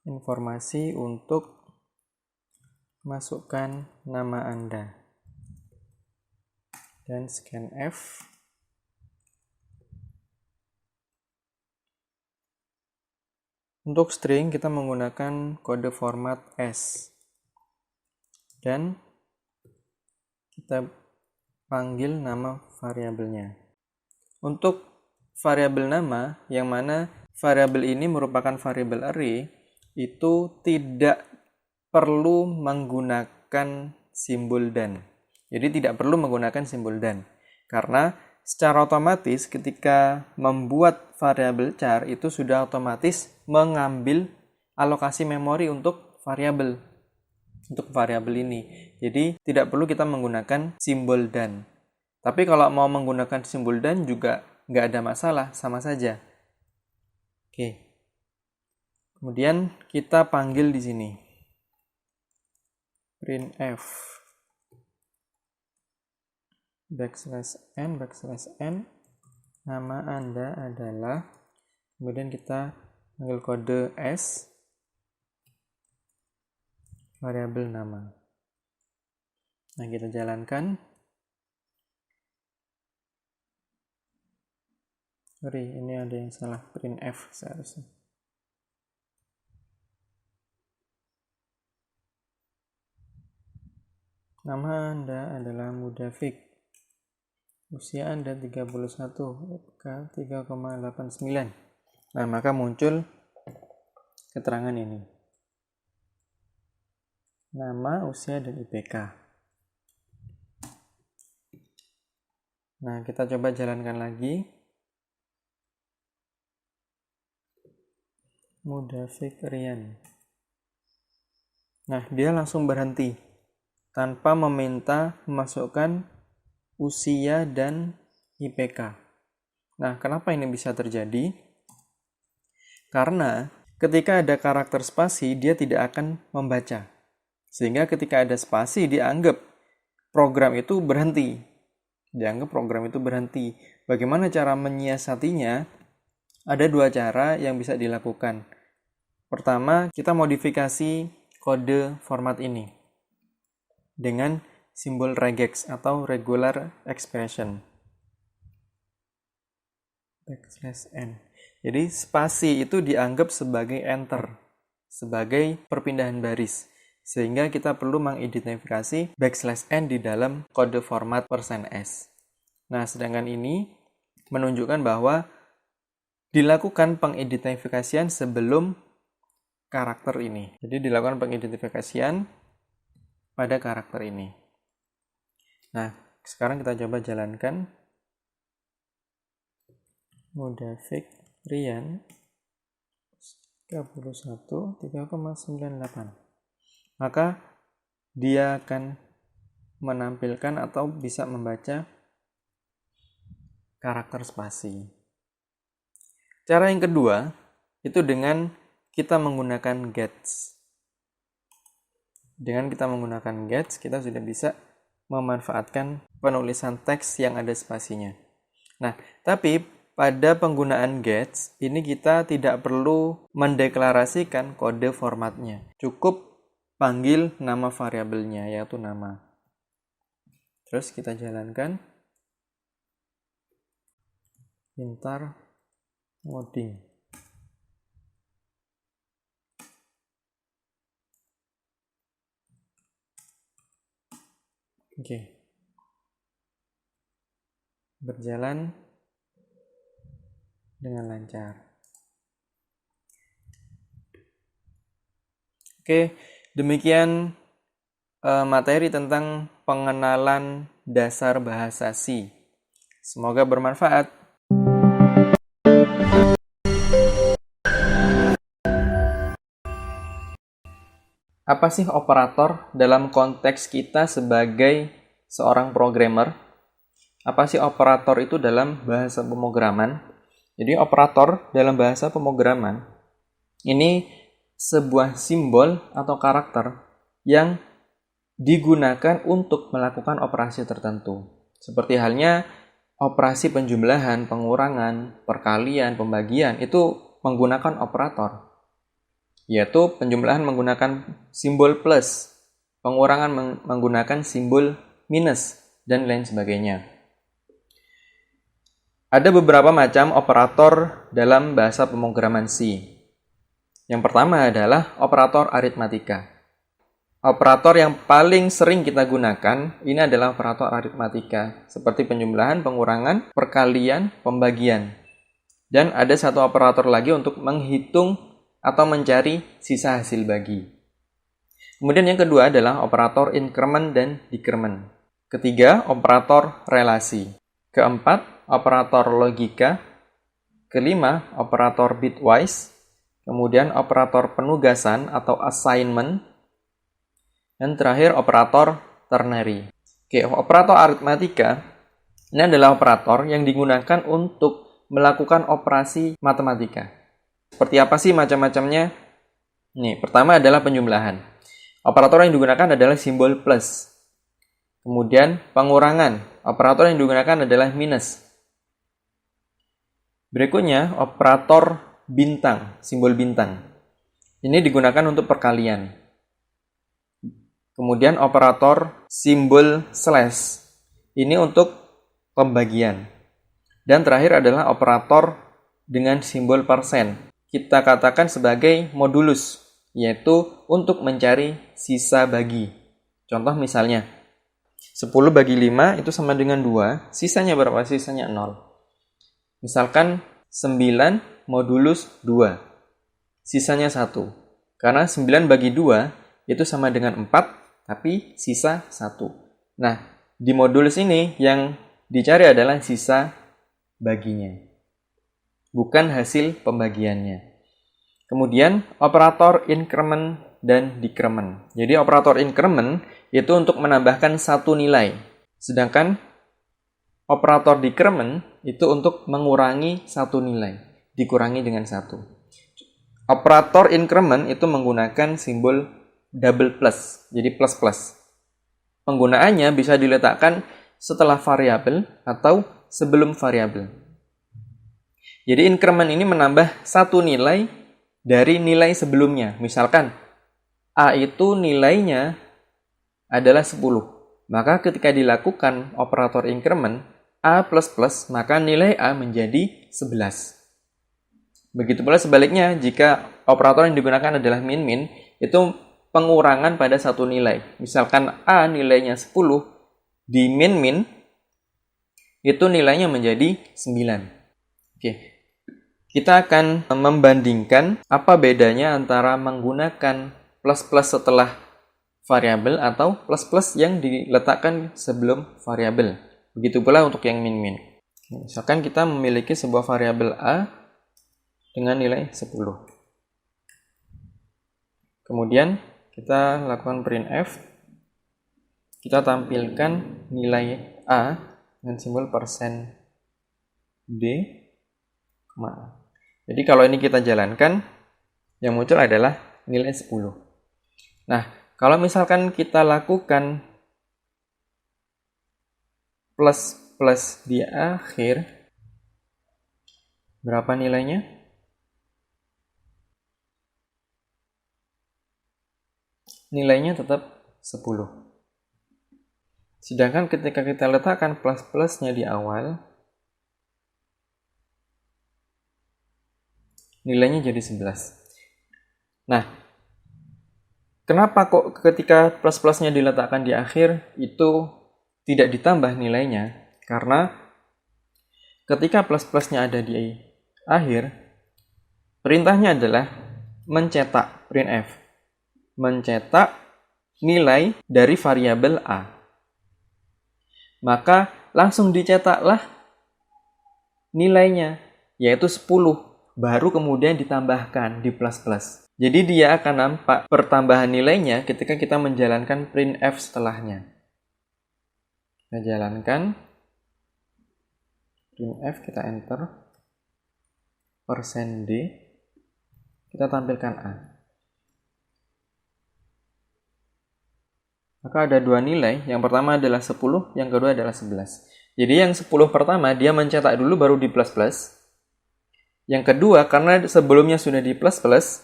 informasi untuk masukkan nama Anda. Dan scanf. Untuk string kita menggunakan kode format S. Dan kita panggil nama variabelnya. Untuk variabel nama, yang mana variabel ini merupakan variabel array, itu tidak perlu menggunakan simbol dan. Jadi tidak perlu menggunakan simbol dan. Karena secara otomatis ketika membuat variabel char itu sudah otomatis mengambil alokasi memori untuk variabel ini. Jadi tidak perlu kita menggunakan simbol dan. Tapi kalau mau menggunakan simbol dan juga nggak ada masalah, sama saja. Oke. Kemudian kita panggil di sini printf \n nama Anda adalah, kemudian kita panggil kode S variabel nama. Nah, kita jalankan. Sorry, ini ada yang salah, printf seharusnya. Nama Anda adalah Mudafik. Usia Anda 31, FK 3,89. Nah, maka muncul keterangan ini. Nama, usia, dan IPK. Nah, kita coba jalankan lagi. Mudafik Rian. Nah, dia langsung berhenti tanpa meminta memasukkan usia dan IPK. Nah, kenapa ini bisa terjadi? Karena ketika ada karakter spasi, dia tidak akan membaca. Sehingga ketika ada spasi, dianggap program itu berhenti. Bagaimana cara menyiasatinya? Ada dua cara yang bisa dilakukan. Pertama, kita modifikasi kode format ini dengan simbol regex atau regular expression. \n. Jadi spasi itu dianggap sebagai enter, sebagai perpindahan baris. Sehingga kita perlu mengidentifikasi \n di dalam kode format %s. Nah, sedangkan ini menunjukkan bahwa dilakukan pengidentifikasian sebelum karakter ini. Jadi dilakukan pengidentifikasian pada karakter ini. Nah, sekarang kita coba jalankan. Mudafik Rian 31 3,98. Maka dia akan menampilkan atau bisa membaca karakter spasi. Cara yang kedua itu dengan kita menggunakan gets. Dengan kita menggunakan gets, kita sudah bisa memanfaatkan penulisan teks yang ada spasinya. Nah, tapi pada penggunaan gets, ini kita tidak perlu mendeklarasikan kode formatnya. Cukup panggil nama variabelnya, yaitu nama. Terus kita jalankan. Pintar ngoding. Oke. Berjalan dengan lancar. Oke, demikian materi tentang pengenalan dasar bahasa C. Semoga bermanfaat. Apa sih operator dalam konteks kita sebagai seorang programmer? Apa sih operator itu dalam bahasa pemrograman? Jadi operator dalam bahasa pemrograman ini sebuah simbol atau karakter yang digunakan untuk melakukan operasi tertentu. Seperti halnya operasi penjumlahan, pengurangan, perkalian, pembagian itu menggunakan operator. Yaitu penjumlahan menggunakan simbol plus, pengurangan menggunakan simbol minus, dan lain sebagainya. Ada beberapa macam operator dalam bahasa pemrograman C. Yang pertama adalah operator aritmatika. Operator yang paling sering kita gunakan ini adalah operator aritmatika, seperti penjumlahan, pengurangan, perkalian, pembagian. Dan ada satu operator lagi untuk menghitung atau mencari sisa hasil bagi. Kemudian yang kedua adalah operator increment dan decrement. Ketiga, operator relasi. Keempat, operator logika. Kelima, operator bitwise. Kemudian operator penugasan atau assignment. Dan terakhir, operator ternary. Oke, operator aritmatika ini adalah operator yang digunakan untuk melakukan operasi matematika. Seperti apa sih macam-macamnya? Nih, pertama adalah penjumlahan. Operator yang digunakan adalah simbol plus. Kemudian pengurangan. Operator yang digunakan adalah minus. Berikutnya, operator bintang, simbol bintang. Ini digunakan untuk perkalian. Kemudian operator simbol slash. Ini untuk pembagian. Dan terakhir adalah operator dengan simbol persen. Kita katakan sebagai modulus, yaitu untuk mencari sisa bagi. Contoh misalnya, 10 bagi 5 itu sama dengan 2, sisanya berapa? Sisanya 0. Misalkan 9 modulus 2, sisanya 1. Karena 9 bagi 2 itu sama dengan 4, tapi sisa 1. Nah, di modulus ini yang dicari adalah sisa baginya, bukan hasil pembagiannya. Kemudian operator increment dan decrement. Jadi operator increment itu untuk menambahkan satu nilai. Sedangkan operator decrement itu untuk mengurangi satu nilai. Dikurangi dengan satu. Operator increment itu menggunakan simbol double plus. Jadi plus plus. Penggunaannya bisa diletakkan setelah variabel atau sebelum variabel. Jadi increment ini menambah satu nilai dari nilai sebelumnya. Misalkan A itu nilainya adalah 10. Maka ketika dilakukan operator increment A++, maka nilai A menjadi 11. Begitu pula sebaliknya, jika operator yang digunakan adalah min-min, itu pengurangan pada satu nilai. Misalkan A nilainya 10, di min-min itu nilainya menjadi 9. Oke. Kita akan membandingkan apa bedanya antara menggunakan plus-plus setelah variabel atau plus-plus yang diletakkan sebelum variabel. Begitu pula untuk yang min-min. Misalkan kita memiliki sebuah variabel A dengan nilai 10. Kemudian kita lakukan printf. Kita tampilkan nilai A dengan simbol persen %D, jadi kalau ini kita jalankan, yang muncul adalah nilai 10. Nah, kalau misalkan kita lakukan plus di akhir, berapa nilainya? Nilainya tetap 10. Sedangkan ketika kita letakkan plus-plusnya di awal, nilainya jadi 11. Nah, kenapa kok ketika plus-plusnya diletakkan di akhir itu tidak ditambah nilainya? Karena ketika plus-plusnya ada di akhir, perintahnya adalah mencetak printf. mencetak nilai dari variabel A. Maka langsung dicetaklah nilainya, yaitu 10. Baru kemudian ditambahkan di plus-plus. Jadi dia akan nampak pertambahan nilainya ketika kita menjalankan printf setelahnya. Kita jalankan printf, kita enter %d, kita tampilkan A. Maka ada dua nilai, yang pertama adalah 10, yang kedua adalah 11. Jadi yang 10 pertama dia mencetak dulu baru di plus-plus. Yang kedua, karena sebelumnya sudah di plus-plus,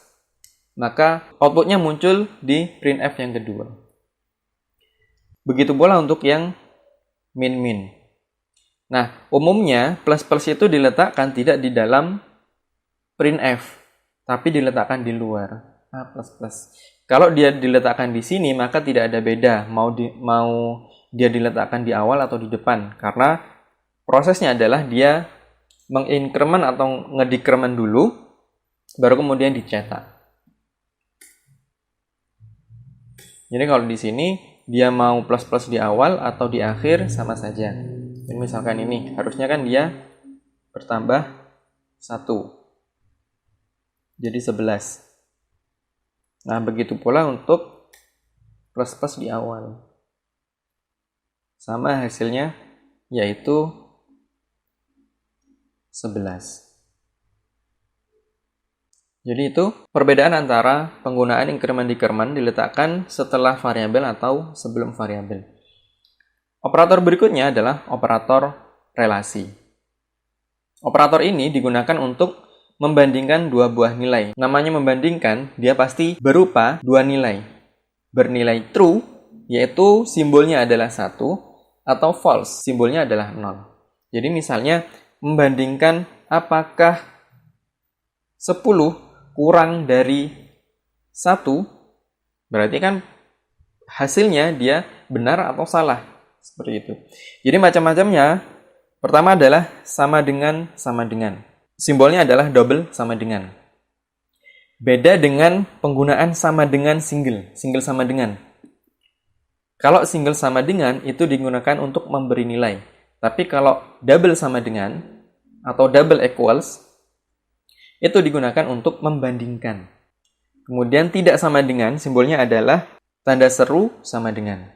maka outputnya muncul di printf yang kedua. Begitu pula untuk yang min-min. Nah, umumnya plus-plus itu diletakkan tidak di dalam printf, tapi diletakkan di luar. A++. Kalau dia diletakkan di sini, maka tidak ada beda mau dia diletakkan di awal atau di depan, karena prosesnya adalah dia menginkremen atau ngedikremen dulu, baru kemudian dicetak. Jadi kalau di sini dia mau plus-plus di awal atau di akhir sama saja. Jadi misalkan ini harusnya kan dia bertambah 1, jadi 11. Nah, begitu pula untuk plus-plus di awal. Sama hasilnya, yaitu 11. Jadi itu perbedaan antara penggunaan increment-decrement diletakkan setelah variabel atau sebelum variabel. Operator berikutnya adalah operator relasi. Operator ini digunakan untuk membandingkan dua buah nilai. Namanya membandingkan, dia pasti berupa dua nilai. Bernilai true, yaitu simbolnya adalah 1, atau false, simbolnya adalah 0. Jadi misalnya, membandingkan apakah 10 kurang dari 1, berarti kan hasilnya dia benar atau salah. Seperti itu. Jadi macam-macamnya, pertama adalah sama dengan. Simbolnya adalah double sama dengan. Beda dengan penggunaan sama dengan single sama dengan. Kalau single sama dengan itu digunakan untuk memberi nilai. Tapi kalau double sama dengan atau double equals itu digunakan untuk membandingkan. Kemudian tidak sama dengan, simbolnya adalah tanda seru sama dengan.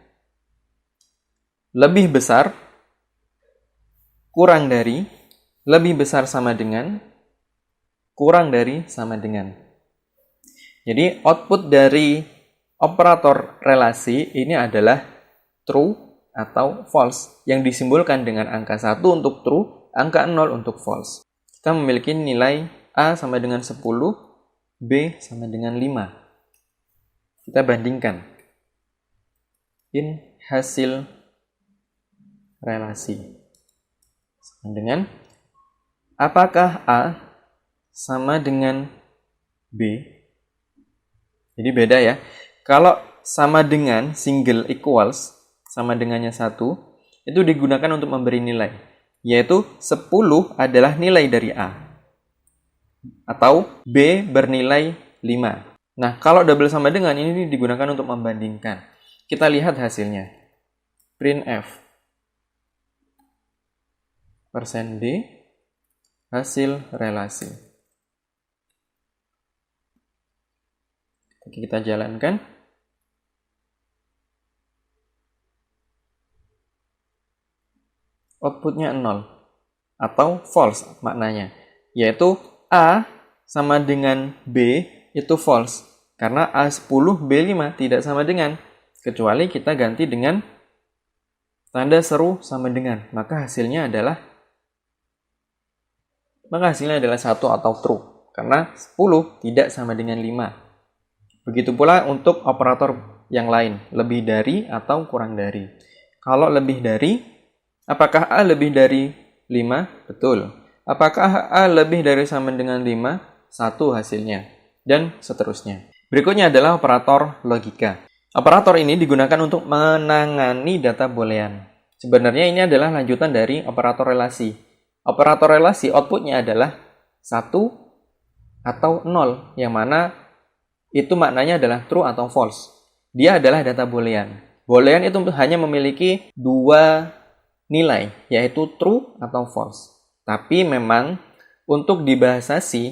Lebih besar, kurang dari, lebih besar sama dengan, kurang dari sama dengan. Jadi output dari operator relasi ini adalah true atau false yang disimbolkan dengan angka 1 untuk true, angka 0 untuk false. Kita memiliki nilai A sama dengan 10, B sama dengan 5. Kita bandingkan in hasil relasi sama dengan apakah A sama dengan B? Jadi beda ya. Kalau sama dengan single equals, sama dengannya 1, itu digunakan untuk memberi nilai. Yaitu 10 adalah nilai dari A. Atau B bernilai 5. Nah, kalau double sama dengan ini digunakan untuk membandingkan. Kita lihat hasilnya. Printf %d hasil relasi. Oke, kita jalankan. Outputnya 0 atau false maknanya, yaitu A sama dengan B itu false karena A10 B5 tidak sama dengan, kecuali kita ganti dengan tanda seru sama dengan, maka hasilnya adalah 1 atau true, karena 10 tidak sama dengan 5. Begitu pula untuk operator yang lain, lebih dari atau kurang dari. Kalau lebih dari, apakah A lebih dari 5? Betul. Apakah A lebih dari sama dengan 5? 1 hasilnya. Dan seterusnya. Berikutnya adalah operator logika. Operator ini digunakan untuk menangani data boolean. Sebenarnya ini adalah lanjutan dari operator relasi. Operator relasi outputnya adalah 1 atau 0, yang mana itu maknanya adalah true atau false. Dia adalah data boolean. Boolean itu hanya memiliki dua nilai, yaitu true atau false. Tapi memang untuk di bahasa C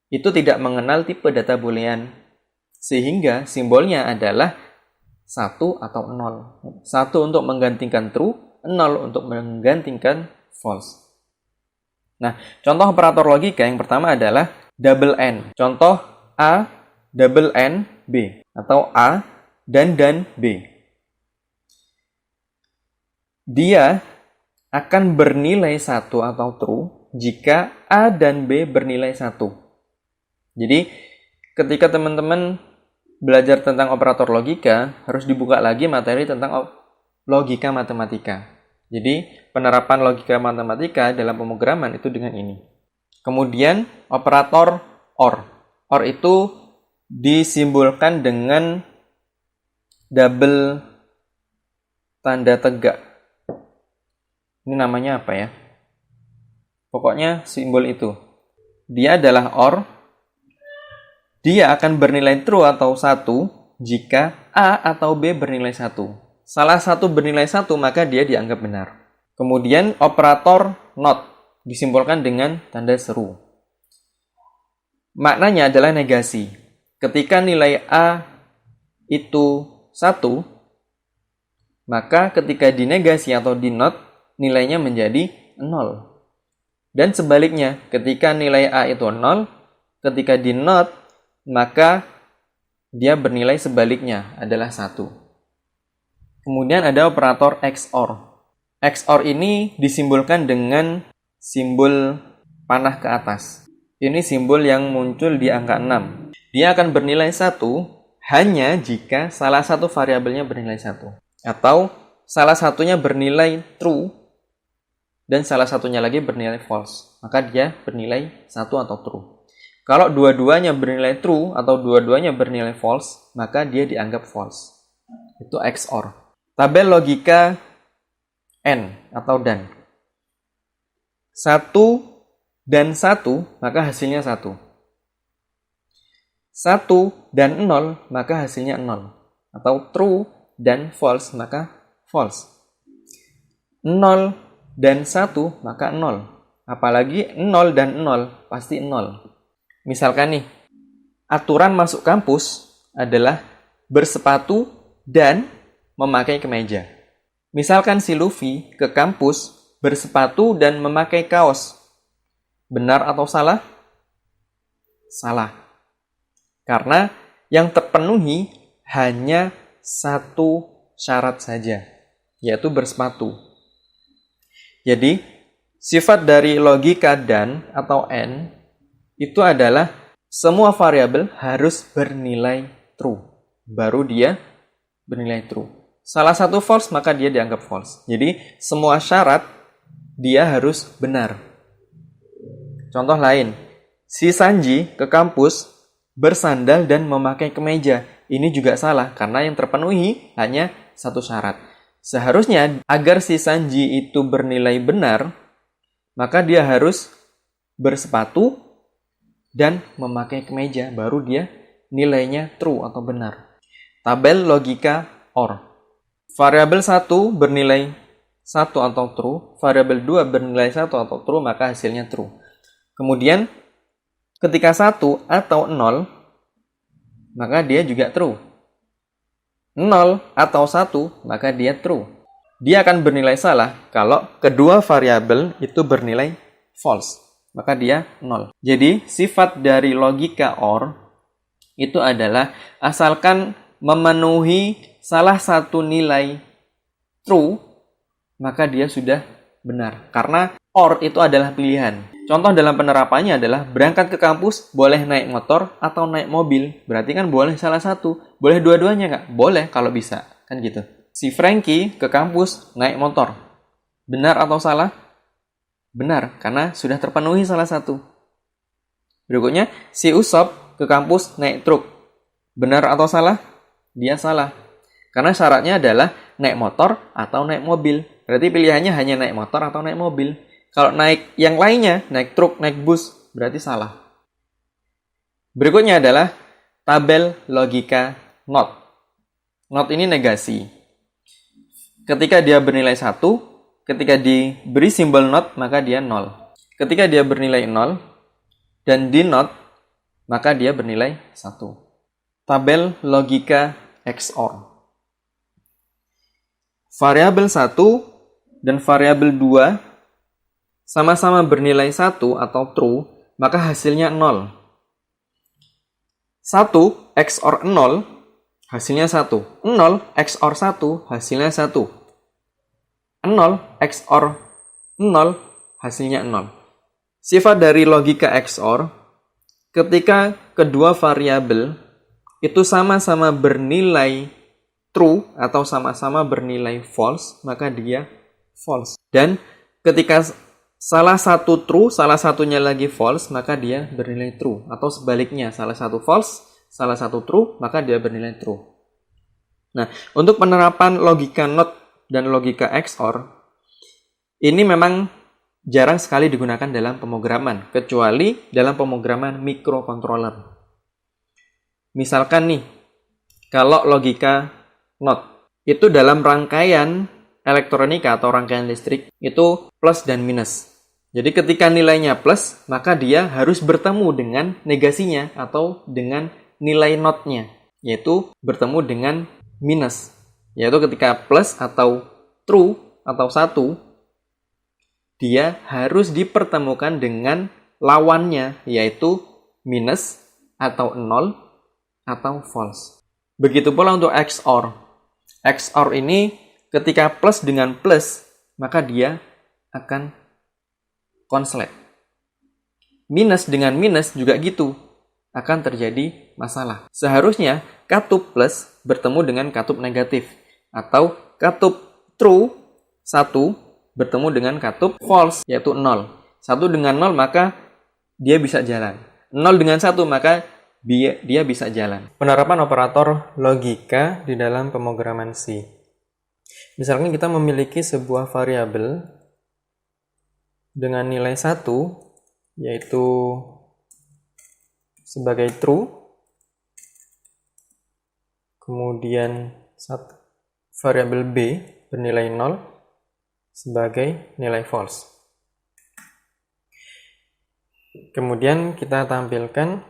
itu tidak mengenal tipe data boolean, sehingga simbolnya adalah 1 atau 0. 1 untuk menggantikan true, 0 untuk menggantikan false. Nah, contoh operator logika yang pertama adalah double N. Contoh A, double N, B. Atau A, dan B. Dia akan bernilai 1 atau true jika A dan B bernilai 1. Jadi, ketika teman-teman belajar tentang operator logika, harus dibuka lagi materi tentang logika matematika. Jadi, penerapan logika matematika dalam pemrograman itu dengan ini. Kemudian, operator OR. OR itu disimbolkan dengan double tanda tegak. Ini namanya apa ya? Pokoknya simbol itu. Dia adalah OR. Dia akan bernilai true atau 1 jika A atau B bernilai 1. Salah satu bernilai 1, maka dia dianggap benar. Kemudian operator NOT disimbolkan dengan tanda seru. Maknanya adalah negasi. Ketika nilai A itu 1, maka ketika dinegasi atau di NOT, nilainya menjadi 0. Dan sebaliknya, ketika nilai A itu 0, ketika di NOT, maka dia bernilai sebaliknya adalah 1. Kemudian ada operator XOR. XOR ini disimbolkan dengan simbol panah ke atas. Ini simbol yang muncul di angka 6. Dia akan bernilai 1 hanya jika salah satu variabelnya bernilai 1. Atau salah satunya bernilai true dan salah satunya lagi bernilai false. Maka dia bernilai 1 atau true. Kalau dua-duanya bernilai true atau dua-duanya bernilai false, maka dia dianggap false. Itu XOR. Tabel logika AND atau DAN. 1 dan 1, maka hasilnya 1. 1 dan 0, maka hasilnya 0. Atau true dan false, maka false. 0 dan 1, maka 0. Apalagi 0 dan 0, pasti 0. Misalkan nih, aturan masuk kampus adalah bersepatu dan memakai kemeja. Misalkan si Luffy ke kampus bersepatu dan memakai kaos. Benar atau salah? Salah. Karena yang terpenuhi hanya satu syarat saja, yaitu bersepatu. Jadi, sifat dari logika DAN atau AND itu adalah semua variabel harus bernilai true. Baru dia bernilai true. Salah satu false, maka dia dianggap false. Jadi, semua syarat dia harus benar. Contoh lain, si Sanji ke kampus bersandal dan memakai kemeja. Ini juga salah, karena yang terpenuhi hanya satu syarat. Seharusnya, agar si Sanji itu bernilai benar, maka dia harus bersepatu dan memakai kemeja, baru dia nilainya true atau benar. Tabel logika OR. Variabel 1 bernilai 1 atau true, variabel 2 bernilai 1 atau true, maka hasilnya true. Kemudian, ketika 1 atau 0, maka dia juga true. 0 atau 1, maka dia true. Dia akan bernilai salah kalau kedua variabel itu bernilai false. Maka dia 0. Jadi, sifat dari logika OR itu adalah asalkan memenuhi salah satu nilai true, maka dia sudah benar. Karena OR itu adalah pilihan. Contoh dalam penerapannya adalah berangkat ke kampus boleh naik motor atau naik mobil. Berarti kan boleh salah satu. Boleh dua-duanya nggak? Boleh kalau bisa. Kan gitu. Si Frankie ke kampus naik motor. Benar atau salah? Benar, karena sudah terpenuhi salah satu. Berikutnya, si Usop ke kampus naik truk. Benar atau salah? Dia salah. Karena syaratnya adalah naik motor atau naik mobil. Berarti pilihannya hanya naik motor atau naik mobil. Kalau naik yang lainnya, naik truk, naik bus, berarti salah. Berikutnya adalah tabel logika NOT. NOT ini negasi. Ketika dia bernilai 1, ketika diberi simbol NOT, maka dia 0. Ketika dia bernilai 0 dan di NOT, maka dia bernilai 1. Tabel logika XOR. Variabel 1 dan variabel 2 sama-sama bernilai 1 atau true, maka hasilnya 0. 1 XOR 0, hasilnya 1. 0 XOR 1, hasilnya 1. 0 XOR 0, hasilnya 0. Sifat dari logika XOR, ketika kedua variabel itu sama-sama bernilai true atau sama-sama bernilai false, maka dia false. Dan ketika salah satu true, salah satunya lagi false, maka dia bernilai true. Atau sebaliknya, salah satu false, salah satu true, maka dia bernilai true. Nah, untuk penerapan logika NOT dan logika XOR, ini memang jarang sekali digunakan dalam pemrograman, kecuali dalam pemrograman microcontroller. Misalkan nih, kalau logika NOT, itu dalam rangkaian elektronika atau rangkaian listrik itu plus dan minus. Jadi ketika nilainya plus, maka dia harus bertemu dengan negasinya atau dengan nilai NOT-nya, yaitu bertemu dengan minus. Yaitu ketika plus atau true atau 1, dia harus dipertemukan dengan lawannya, yaitu minus atau 0 atau false. Begitu pula untuk XOR. XOR ini ketika plus dengan plus, maka dia akan konslet. Minus dengan minus juga gitu, akan terjadi masalah. Seharusnya katup plus bertemu dengan katup negatif, atau katup true 1 bertemu dengan katup false, yaitu 0. 1 dengan 0 maka dia bisa jalan. 0 dengan 1 maka dia bisa jalan. Penerapan operator logika di dalam pemrograman C. Misalkan kita memiliki sebuah variabel dengan nilai 1, yaitu sebagai true, kemudian variabel B bernilai 0 sebagai nilai false. Kemudian kita tampilkan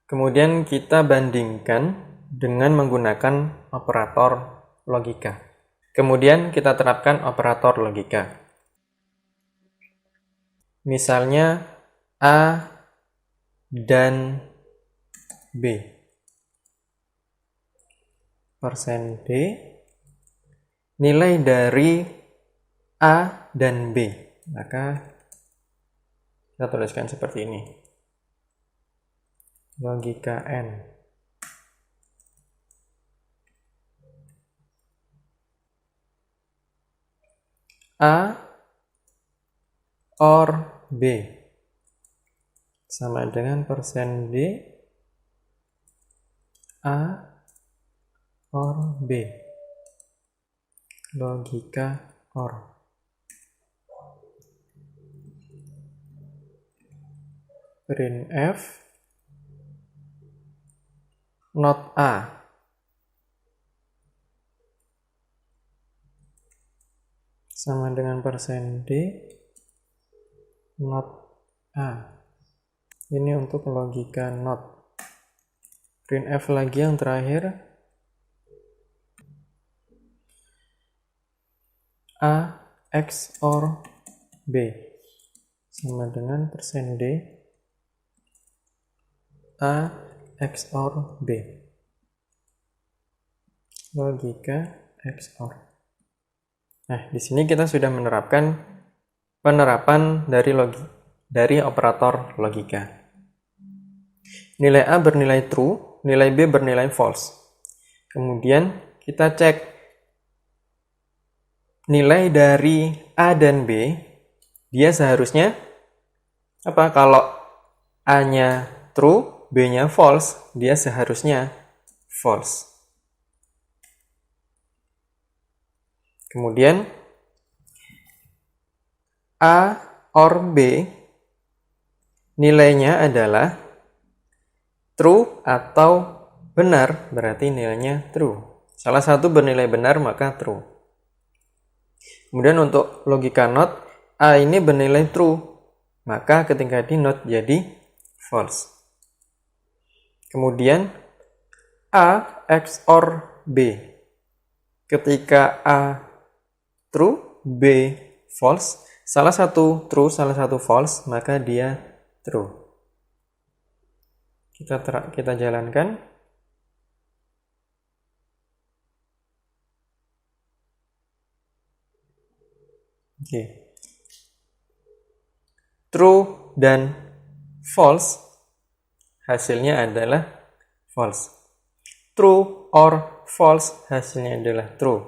kemudian kita bandingkan dengan menggunakan operator logika. Kemudian kita terapkan operator logika. Misalnya A dan B. Persen D, nilai dari A dan B. Maka kita tuliskan seperti ini. Logika N. A or B sama dengan persen D A or B. Logika OR. Printf not A sama dengan persen D not A. Ini untuk logika not. Printf lagi yang terakhir. A XOR B sama dengan persen D A XOR B. Logika XOR. Nah, di sini kita sudah menerapkan penerapan dari operator logika. Nilai A bernilai true, nilai B bernilai false. Kemudian kita cek nilai dari A dan B, dia seharusnya apa? Kalau A-nya true, B-nya false, dia seharusnya false. Kemudian A or B nilainya adalah true atau benar, berarti nilainya true. Salah satu bernilai benar, maka true. Kemudian untuk logika not, A ini bernilai true, maka ketika di not jadi false. Kemudian A XOR B. Ketika A true, B false, salah satu true, salah satu false, maka dia true. Kita jalankan. Oke. True dan false hasilnya adalah false. True or false hasilnya adalah true.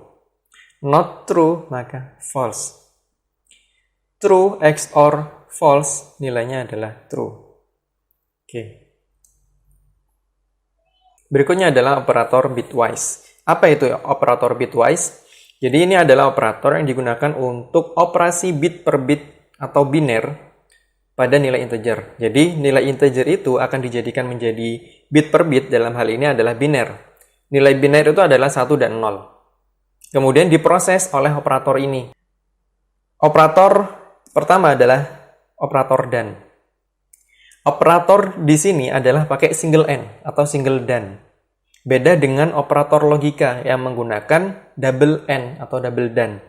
Not true maka false. True XOR false nilainya adalah true. Oke. Berikutnya adalah operator bitwise. Apa itu operator bitwise? Jadi ini adalah operator yang digunakan untuk operasi bit per bit atau biner pada nilai integer. Jadi nilai integer itu akan dijadikan menjadi bit per bit, dalam hal ini adalah biner. Nilai biner itu adalah 1 dan 0. Kemudian diproses oleh operator ini. Operator pertama adalah operator dan. Operator di sini adalah pakai single and atau single dan. Beda dengan operator logika yang menggunakan double and atau double dan.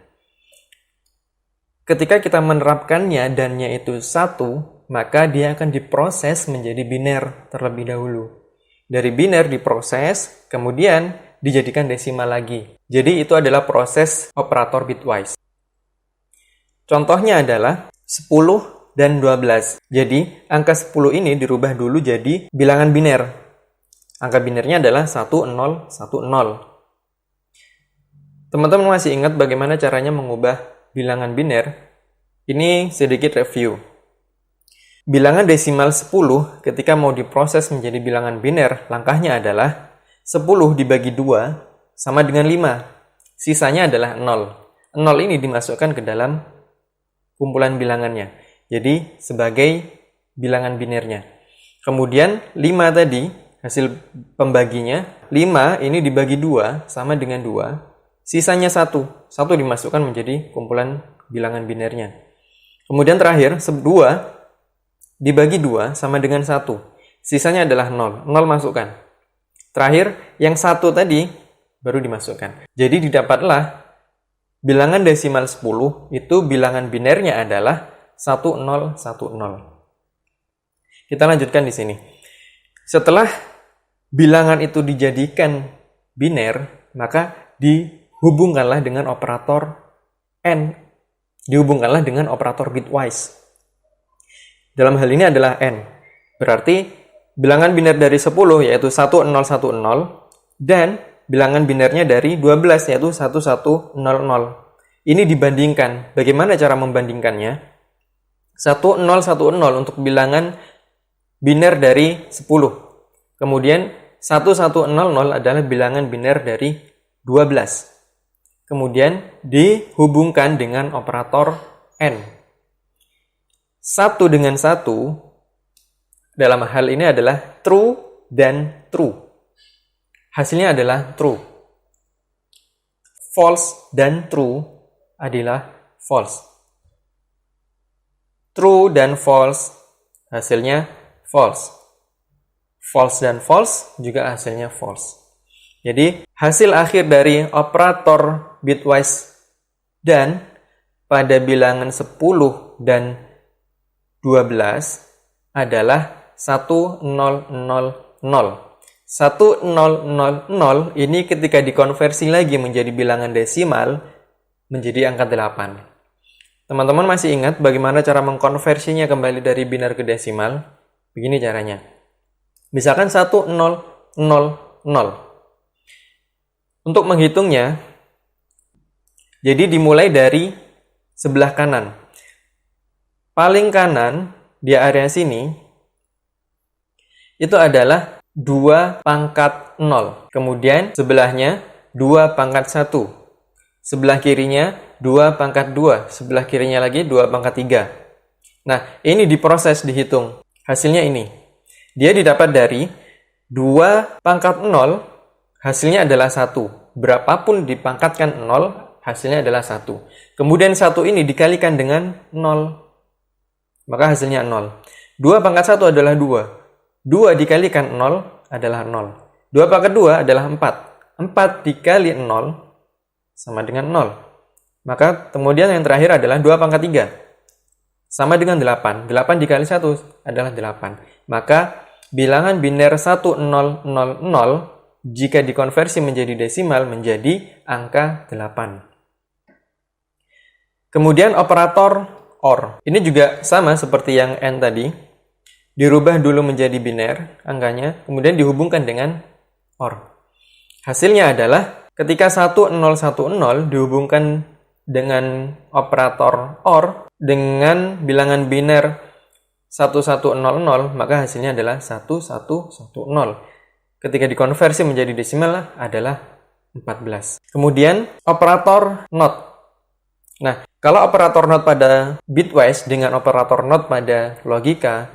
Ketika kita menerapkannya dannya itu 1, maka dia akan diproses menjadi biner terlebih dahulu. Dari biner diproses, kemudian dijadikan desimal lagi. Jadi itu adalah proses operator bitwise. Contohnya adalah 10 dan 12. Jadi angka 10 ini dirubah dulu jadi bilangan biner. Angka binernya adalah 1010. Teman-teman masih ingat bagaimana caranya mengubah bilangan biner? Ini sedikit review. Bilangan desimal 10 ketika mau diproses menjadi bilangan biner, langkahnya adalah 10 dibagi 2 sama dengan 5. Sisanya adalah 0. 0 ini dimasukkan ke dalam kumpulan bilangannya. Jadi sebagai bilangan binernya. Kemudian 5 tadi, hasil pembaginya, 5 ini dibagi 2 sama dengan 2, sisanya 1. 1 dimasukkan menjadi kumpulan bilangan binernya. Kemudian terakhir, 2 dibagi 2 sama dengan 1. Sisanya adalah 0. 0 masukkan. Terakhir, yang 1 tadi baru dimasukkan. Jadi didapatlah bilangan desimal 10 itu bilangan binernya adalah 1010. Kita lanjutkan di sini. Setelah bilangan itu dijadikan biner, maka dihubungkanlah dengan operator AND. Dihubungkanlah dengan operator bitwise. Dalam hal ini adalah AND. Berarti bilangan biner dari 10 yaitu 1010 dan bilangan binernya dari 12 yaitu 1100. Ini dibandingkan. Bagaimana cara membandingkannya? 1010 untuk bilangan biner dari 10. Kemudian 1100 adalah bilangan biner dari 12. Kemudian dihubungkan dengan operator AND. 1 dengan 1 dalam hal ini adalah true dan true. Hasilnya adalah true. False dan true adalah false. True dan false hasilnya false. False dan false juga hasilnya false. Jadi hasil akhir dari operator bitwise dan pada bilangan 10 dan 12 adalah 1000. 1000 ini ketika dikonversi lagi menjadi bilangan desimal menjadi angka 8. Teman-teman masih ingat bagaimana cara mengkonversinya kembali dari biner ke desimal? Begini caranya. Misalkan 1000. Untuk menghitungnya, jadi dimulai dari sebelah kanan. Paling kanan di area sini itu adalah 2 pangkat 0. Kemudian sebelahnya 2 pangkat 1. Sebelah kirinya 2 pangkat 2. Sebelah kirinya lagi 2 pangkat 3. Nah, ini diproses, dihitung. Hasilnya ini. Dia didapat dari 2 pangkat 0, hasilnya adalah 1. Berapapun dipangkatkan 0, hasilnya adalah 1. Kemudian 1 ini dikalikan dengan 0, maka hasilnya 0. 2 pangkat 1 adalah 2. 2 dikalikan 0 adalah 0. 2 pangkat 2 adalah 4. 4 dikali 0 sama dengan 0. Maka kemudian yang terakhir adalah 2 pangkat 3. Sama dengan 8. 8 dikali 1 adalah 8. Maka bilangan biner 1000 jika dikonversi menjadi desimal menjadi angka 8. Kemudian operator OR. Ini juga sama seperti yang N tadi. Dirubah dulu menjadi biner angkanya, kemudian dihubungkan dengan OR. Hasilnya adalah ketika 1010 dihubungkan dengan operator OR dengan bilangan biner 1100, maka hasilnya adalah 1110. Ketika dikonversi menjadi desimal adalah 14. Kemudian operator NOT. Nah, kalau operator NOT pada bitwise dengan operator NOT pada logika,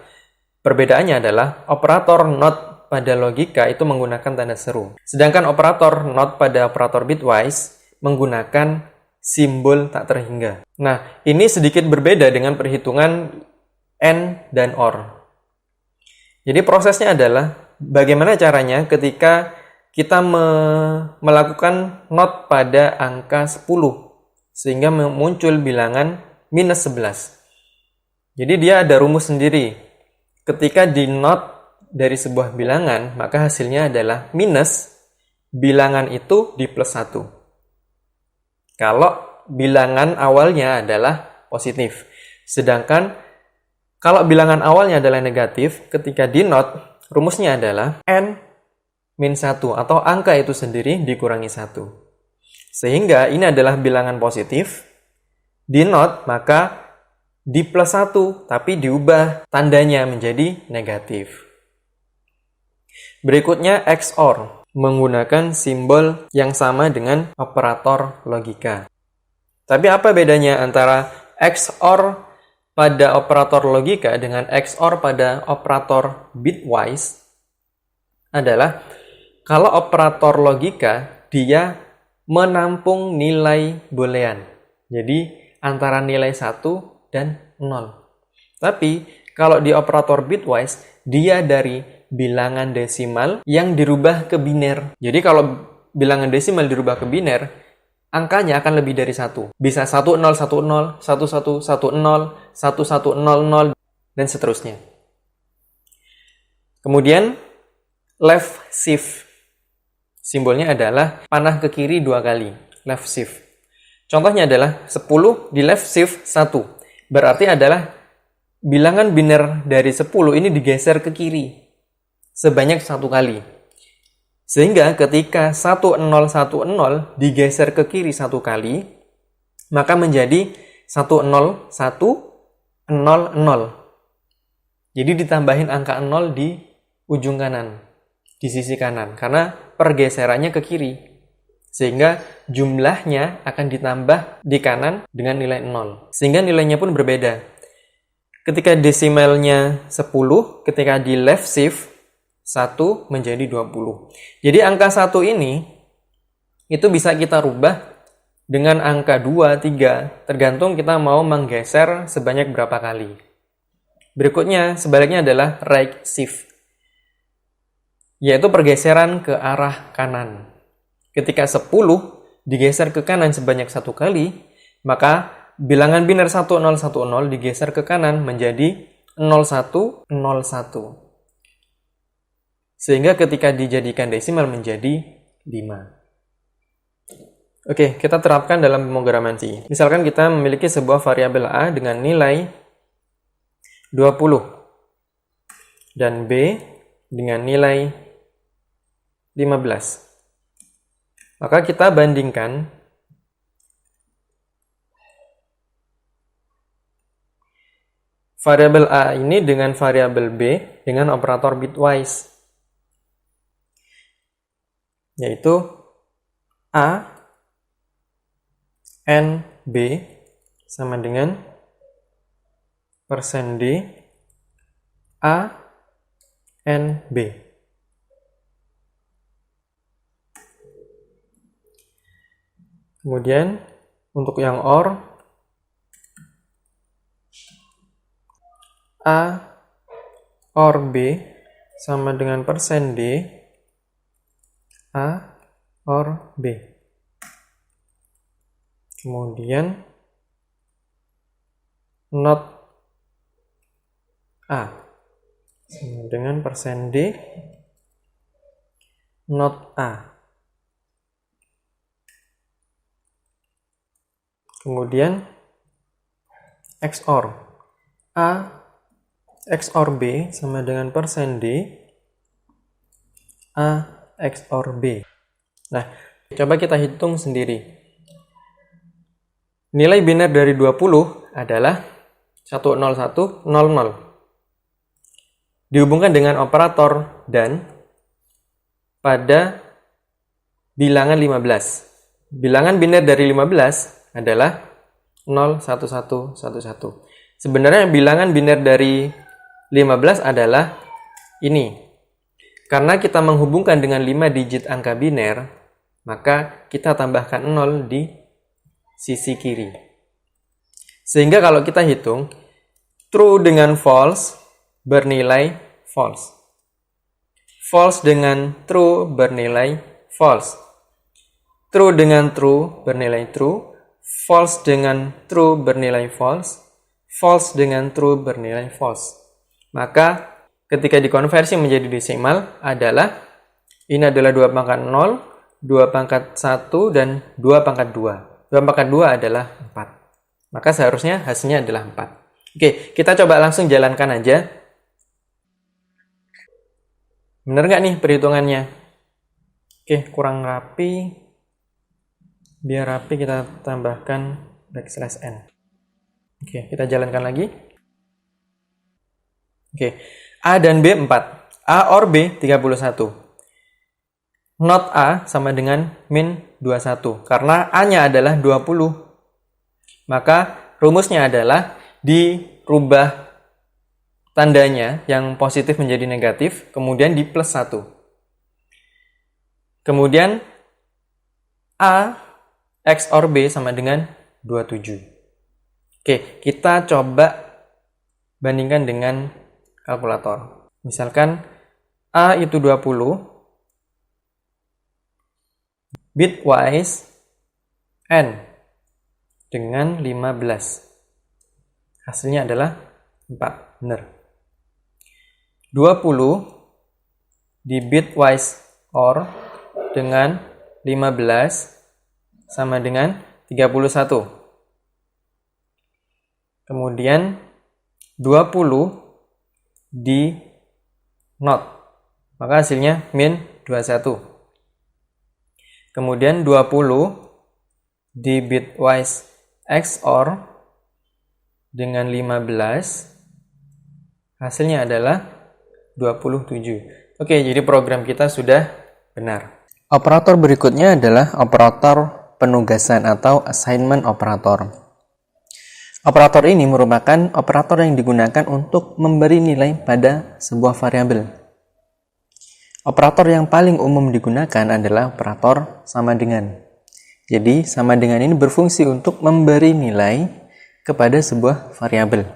perbedaannya adalah operator NOT pada logika itu menggunakan tanda seru. Sedangkan operator NOT pada operator bitwise menggunakan simbol tak terhingga. Nah, ini sedikit berbeda dengan perhitungan AND dan OR. Jadi prosesnya adalah bagaimana caranya ketika kita melakukan NOT pada angka 10 sehingga muncul bilangan minus 11. Jadi dia ada rumus sendiri. Ketika di NOT dari sebuah bilangan, maka hasilnya adalah minus bilangan itu di plus 1. Kalau bilangan awalnya adalah positif. Sedangkan kalau bilangan awalnya adalah negatif, ketika di NOT, rumusnya adalah N min 1 atau angka itu sendiri dikurangi 1. Sehingga ini adalah bilangan positif. Di NOT, maka di plus 1, tapi diubah tandanya menjadi negatif. Berikutnya XOR, menggunakan simbol yang sama dengan operator logika. Tapi apa bedanya antara XOR pada operator logika dengan XOR pada operator bitwise? Adalah kalau operator logika dia menampung nilai boolean. Jadi antara nilai 1 dan 0. Tapi kalau di operator bitwise dia dari bilangan desimal yang dirubah ke biner. Jadi kalau bilangan desimal dirubah ke biner, angkanya akan lebih dari 1. Bisa 1010, 1110, 1100 dan seterusnya. Kemudian left shift. Simbolnya adalah panah ke kiri 2 kali, left shift. Contohnya adalah 10 di left shift 1. Berarti adalah bilangan biner dari 10 ini digeser ke kiri sebanyak 1 kali. Sehingga ketika 1010 digeser ke kiri 1 kali, maka menjadi 10100. Jadi ditambahin angka 0 di ujung kanan, di sisi kanan, karena pergeserannya ke kiri. Sehingga jumlahnya akan ditambah di kanan dengan nilai 0. Sehingga nilainya pun berbeda. Ketika desimalnya 10, ketika di left shift 1 menjadi 20. Jadi angka 1 ini itu bisa kita rubah dengan angka 2, 3, tergantung kita mau menggeser sebanyak berapa kali. Berikutnya, sebaliknya adalah right shift, yaitu pergeseran ke arah kanan. Ketika 10 digeser ke kanan sebanyak 1 kali, maka bilangan biner 1010 digeser ke kanan menjadi 0101. Sehingga ketika dijadikan desimal menjadi 5. Oke, kita terapkan dalam pemrograman C. Misalkan kita memiliki sebuah variabel A dengan nilai 20 dan B dengan nilai 15. Maka kita bandingkan variabel A ini dengan variabel B dengan operator bitwise, yaitu A N B sama dengan persen D A N B. Kemudian untuk yang OR, A OR B sama dengan persen D A OR B. Kemudian not A sama dengan persen D not A. Kemudian XOR A XOR B sama dengan persen D A XOR B. Nah, coba kita hitung sendiri. Nilai biner dari 20 adalah 10100. Dihubungkan dengan operator dan pada bilangan 15. Bilangan biner dari 15 adalah 01111. Sebenarnya bilangan biner dari 15 adalah ini. Karena kita menghubungkan dengan 5 digit angka biner, maka kita tambahkan 0 di sisi kiri. Sehingga kalau kita hitung, true dengan false bernilai false. False dengan true bernilai false. True dengan true bernilai true. False dengan true bernilai false. False dengan true bernilai false. Maka ketika dikonversi menjadi desimal adalah ini adalah 2 pangkat 0, 2 pangkat 1, dan 2 pangkat 2. 2 pangkat 2 adalah 4. Maka seharusnya hasilnya adalah 4. Oke, kita coba langsung jalankan aja. Bener nggak nih perhitungannya? Oke, kurang rapi. Biar rapi kita tambahkan backslash n. Oke, kita jalankan lagi. Oke, A dan B 4. A OR B 31. Not A sama dengan min 21. Karena A-nya adalah 20. Maka rumusnya adalah dirubah tandanya yang positif menjadi negatif, kemudian di plus 1. Kemudian A XOR B sama dengan 27. Oke, kita coba bandingkan dengan kalkulator. Misalkan A itu 20, bitwise N dengan 15. Hasilnya adalah 4, benar. 20 di bitwise OR dengan 15 sama dengan 31. Kemudian 20 di not, maka hasilnya min 21. Kemudian 20 di bitwise XOR dengan 15, hasilnya adalah 27. Oke, jadi program kita sudah benar. Operator berikutnya adalah operator penugasan atau assignment operator. Operator ini merupakan operator yang digunakan untuk memberi nilai pada sebuah variabel. Operator yang paling umum digunakan adalah operator sama dengan. Jadi, sama dengan ini berfungsi untuk memberi nilai kepada sebuah variabel.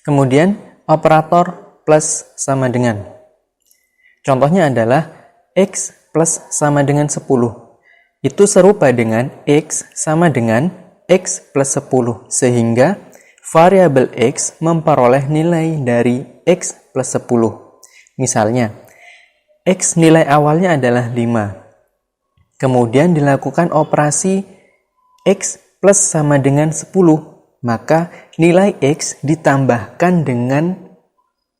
Kemudian, operator plus sama dengan. Contohnya adalah X plus sama dengan 10. Itu serupa dengan X sama dengan X plus 10, sehingga variabel X memperoleh nilai dari X plus 10. Misalnya, X nilai awalnya adalah 5. Kemudian dilakukan operasi X plus sama dengan 10, maka nilai X ditambahkan dengan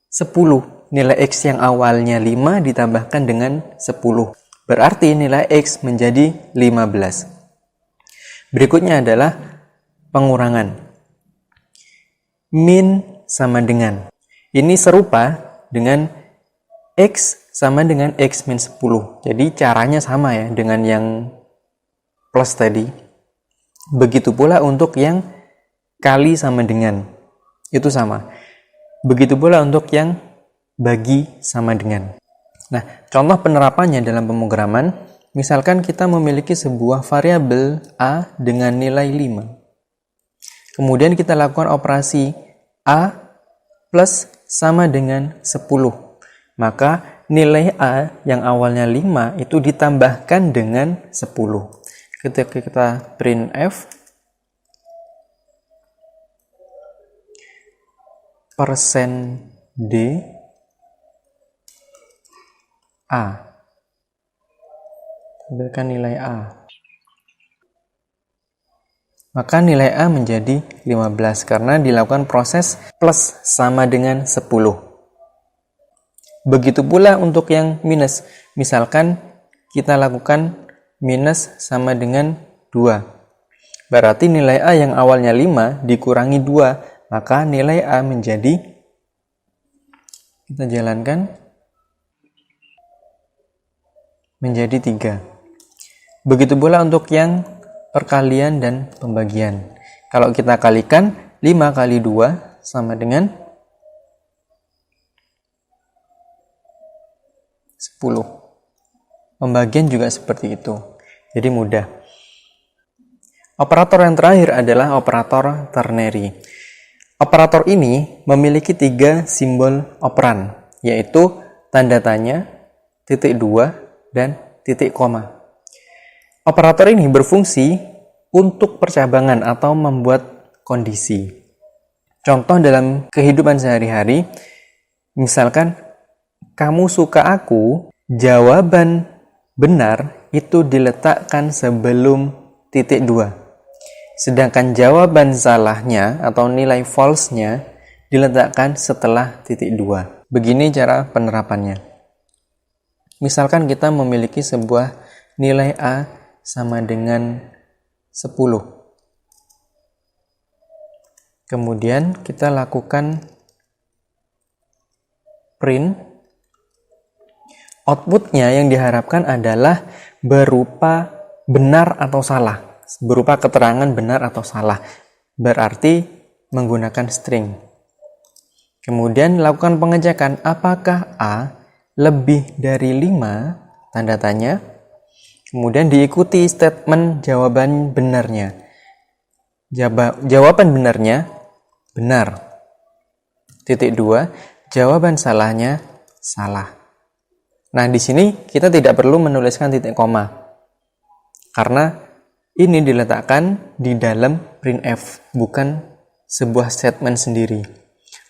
10. Nilai X yang awalnya 5 ditambahkan dengan 10. Berarti nilai X menjadi 15. Berikutnya adalah pengurangan. Min sama dengan. Ini serupa dengan X sama dengan X min 10. Jadi caranya sama ya dengan yang plus tadi. Begitu pula untuk yang kali sama dengan. itu sama. Begitu pula untuk yang bagi sama dengan. Nah, contoh penerapannya dalam pemrograman, misalkan kita memiliki sebuah variabel A dengan nilai 5. Kemudian kita lakukan operasi A plus sama dengan 10. Maka nilai A yang awalnya 5 itu ditambahkan dengan 10. Ketika kita printf %d A, tampilkan nilai A. Maka nilai A menjadi 15 karena dilakukan proses plus sama dengan 10. Begitu pula untuk yang minus. Misalkan kita lakukan minus sama dengan 2. Berarti nilai A yang awalnya 5 dikurangi 2, maka nilai A menjadi, kita jalankan, menjadi 3. Begitu pula untuk yang perkalian dan pembagian. Kalau kita kalikan, 5 kali 2 sama dengan 10. Pembagian juga seperti itu. Jadi mudah. Operator yang terakhir adalah operator ternary. Operator ini memiliki 3 simbol operan, yaitu tanda tanya, titik 2, dan titik koma. Operator ini berfungsi untuk percabangan atau membuat kondisi. Contoh dalam kehidupan sehari-hari, misalkan kamu suka aku, jawaban benar itu diletakkan sebelum titik 2. Sedangkan jawaban salahnya atau nilai false-nya diletakkan setelah titik 2. Begini cara penerapannya. Misalkan kita memiliki sebuah nilai A sama dengan 10. Kemudian kita lakukan print. Outputnya yang diharapkan adalah berupa benar atau salah. Berupa keterangan benar atau salah. Berarti menggunakan string. Kemudian lakukan pengecekan apakah A lebih dari 5, tanda tanya. Kemudian diikuti statement jawaban benarnya. Jawaban benarnya benar. Titik 2, jawaban salahnya salah. Nah, di sini kita tidak perlu menuliskan titik koma. Karena ini diletakkan di dalam printf, bukan sebuah statement sendiri.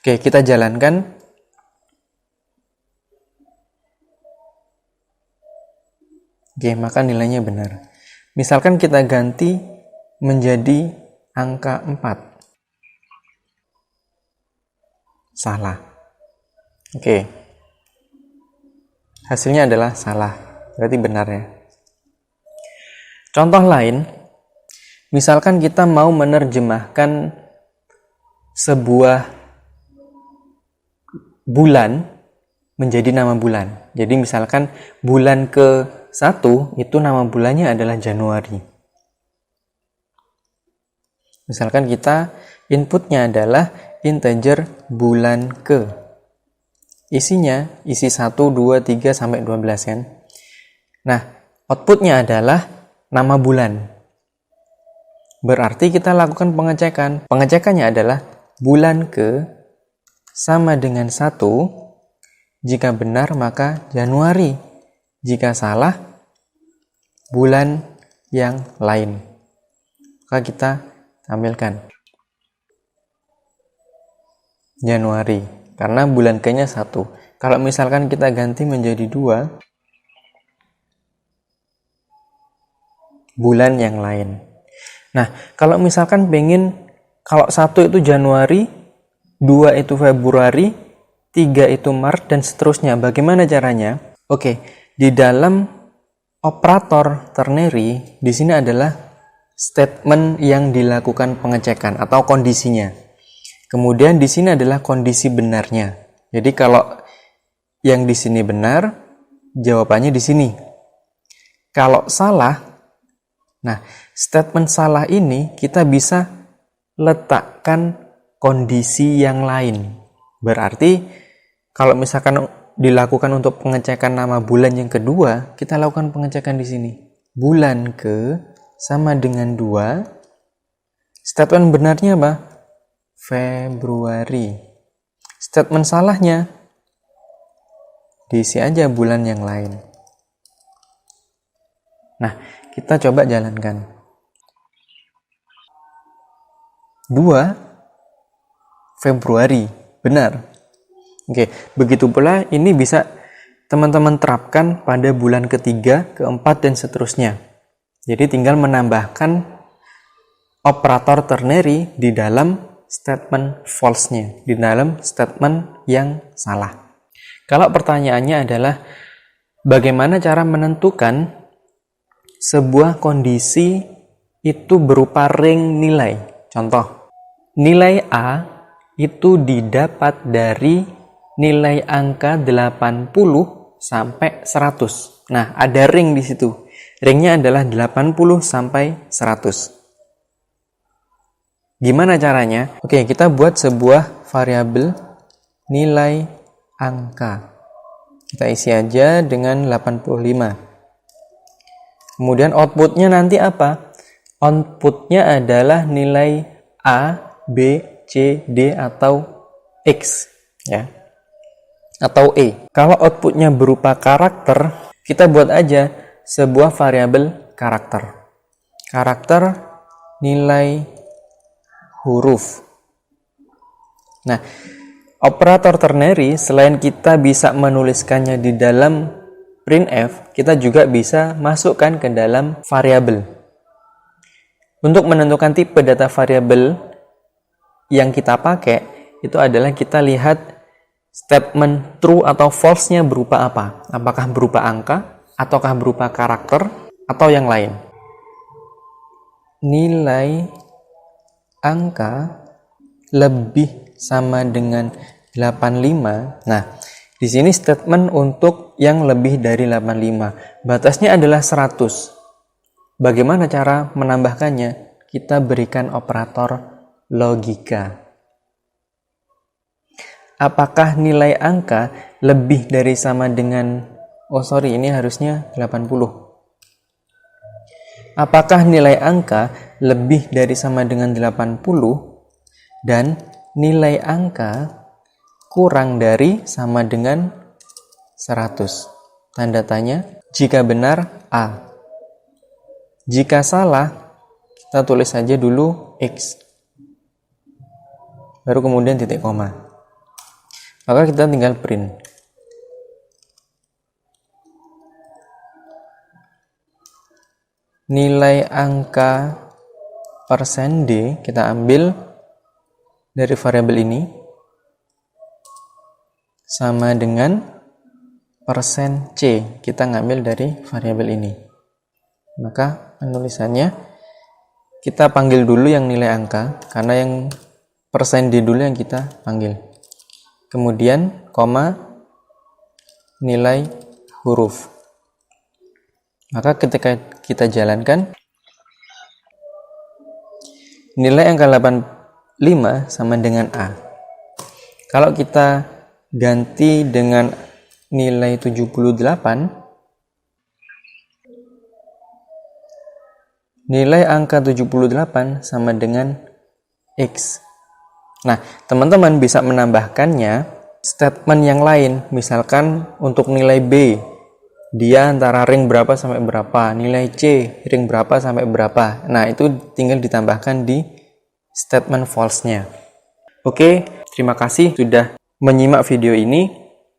Oke, kita jalankan. Oke, maka nilainya benar. Misalkan kita ganti menjadi angka 4. Salah. Oke. Hasilnya adalah salah. Berarti benar ya. Contoh lain, misalkan kita mau menerjemahkan sebuah bulan menjadi nama bulan. Jadi misalkan bulan ke-1 itu nama bulannya adalah Januari. Misalkan kita inputnya adalah integer bulan ke. Isinya isi 1, 2, 3, sampai 12 kan. Nah, outputnya adalah nama bulan. Berarti kita lakukan pengecekan. Pengecekannya adalah bulan ke sama dengan 1. Jika benar maka Januari. Jika salah, bulan yang lain. Maka kita tampilkan Januari. Karena bulan ke-nya 1. Kalau misalkan kita ganti menjadi 2, bulan yang lain. Nah, kalau misalkan kalau 1 itu Januari, 2 itu Februari, 3 itu Maret, dan seterusnya. Bagaimana caranya? Oke, di dalam operator ternary, di sini adalah statement yang dilakukan pengecekan atau kondisinya. Kemudian di sini adalah kondisi benarnya. Jadi kalau yang di sini benar, jawabannya di sini. Kalau salah, nah statement salah ini kita bisa letakkan kondisi yang lain. Berarti kalau misalkan dilakukan untuk pengecekan nama bulan yang kedua, kita lakukan pengecekan di sini. Bulan ke sama dengan 2. Statement benarnya apa? Februari. Statement salahnya diisi aja bulan yang lain. Nah, kita coba jalankan. 2 Februari, benar. Oke, begitu pula ini bisa teman-teman terapkan pada bulan ketiga, keempat, dan seterusnya. Jadi tinggal menambahkan operator ternary di dalam statement false-nya, di dalam statement yang salah. Kalau pertanyaannya adalah bagaimana cara menentukan sebuah kondisi itu berupa ring nilai. Contoh, nilai A itu didapat dari nilai angka 80 sampai 100. Nah, ada ring di situ. Ringnya adalah 80 sampai 100. Gimana caranya? Oke, kita buat sebuah variabel nilai angka. Kita isi aja dengan 85. Kemudian outputnya nanti apa? Outputnya adalah nilai A, B, C, D, atau X, ya, atau E. Kalau outputnya berupa karakter, kita buat aja sebuah variabel karakter. Karakter nilai huruf. Nah, operator ternary selain kita bisa menuliskannya di dalam printf, kita juga bisa masukkan ke dalam variabel. Untuk menentukan tipe data variabel yang kita pakai, itu adalah kita lihat statement true atau false-nya berupa apa. Apakah berupa angka, ataukah berupa karakter, atau yang lain. Nilai angka lebih sama dengan 85. Nah, di sini statement untuk yang lebih dari 85. Batasnya adalah 100. Bagaimana cara menambahkannya? Kita berikan operator logika. Apakah nilai angka lebih dari sama dengan, ini harusnya 80. Apakah nilai angka lebih dari sama dengan 80 dan nilai angka kurang dari sama dengan 100? Tanda tanya. Jika benar, A. Jika salah, kita tulis saja dulu X. Baru kemudian titik koma. Maka kita tinggal print. Nilai angka persen D kita ambil dari variabel ini sama dengan persen C kita ngambil dari variabel ini. Maka penulisannya kita panggil dulu yang nilai angka, karena yang persen D dulu yang kita panggil. Kemudian koma nilai huruf. Maka ketika kita jalankan, nilai angka 85 sama dengan A. Kalau kita ganti dengan nilai 78, nilai angka 78 sama dengan X. Nah, teman-teman bisa menambahkannya statement yang lain. Misalkan untuk nilai B, dia antara ring berapa sampai berapa. Nilai C, ring berapa sampai berapa. Nah, itu tinggal ditambahkan di statement false-nya. Oke, terima kasih sudah menyimak video ini.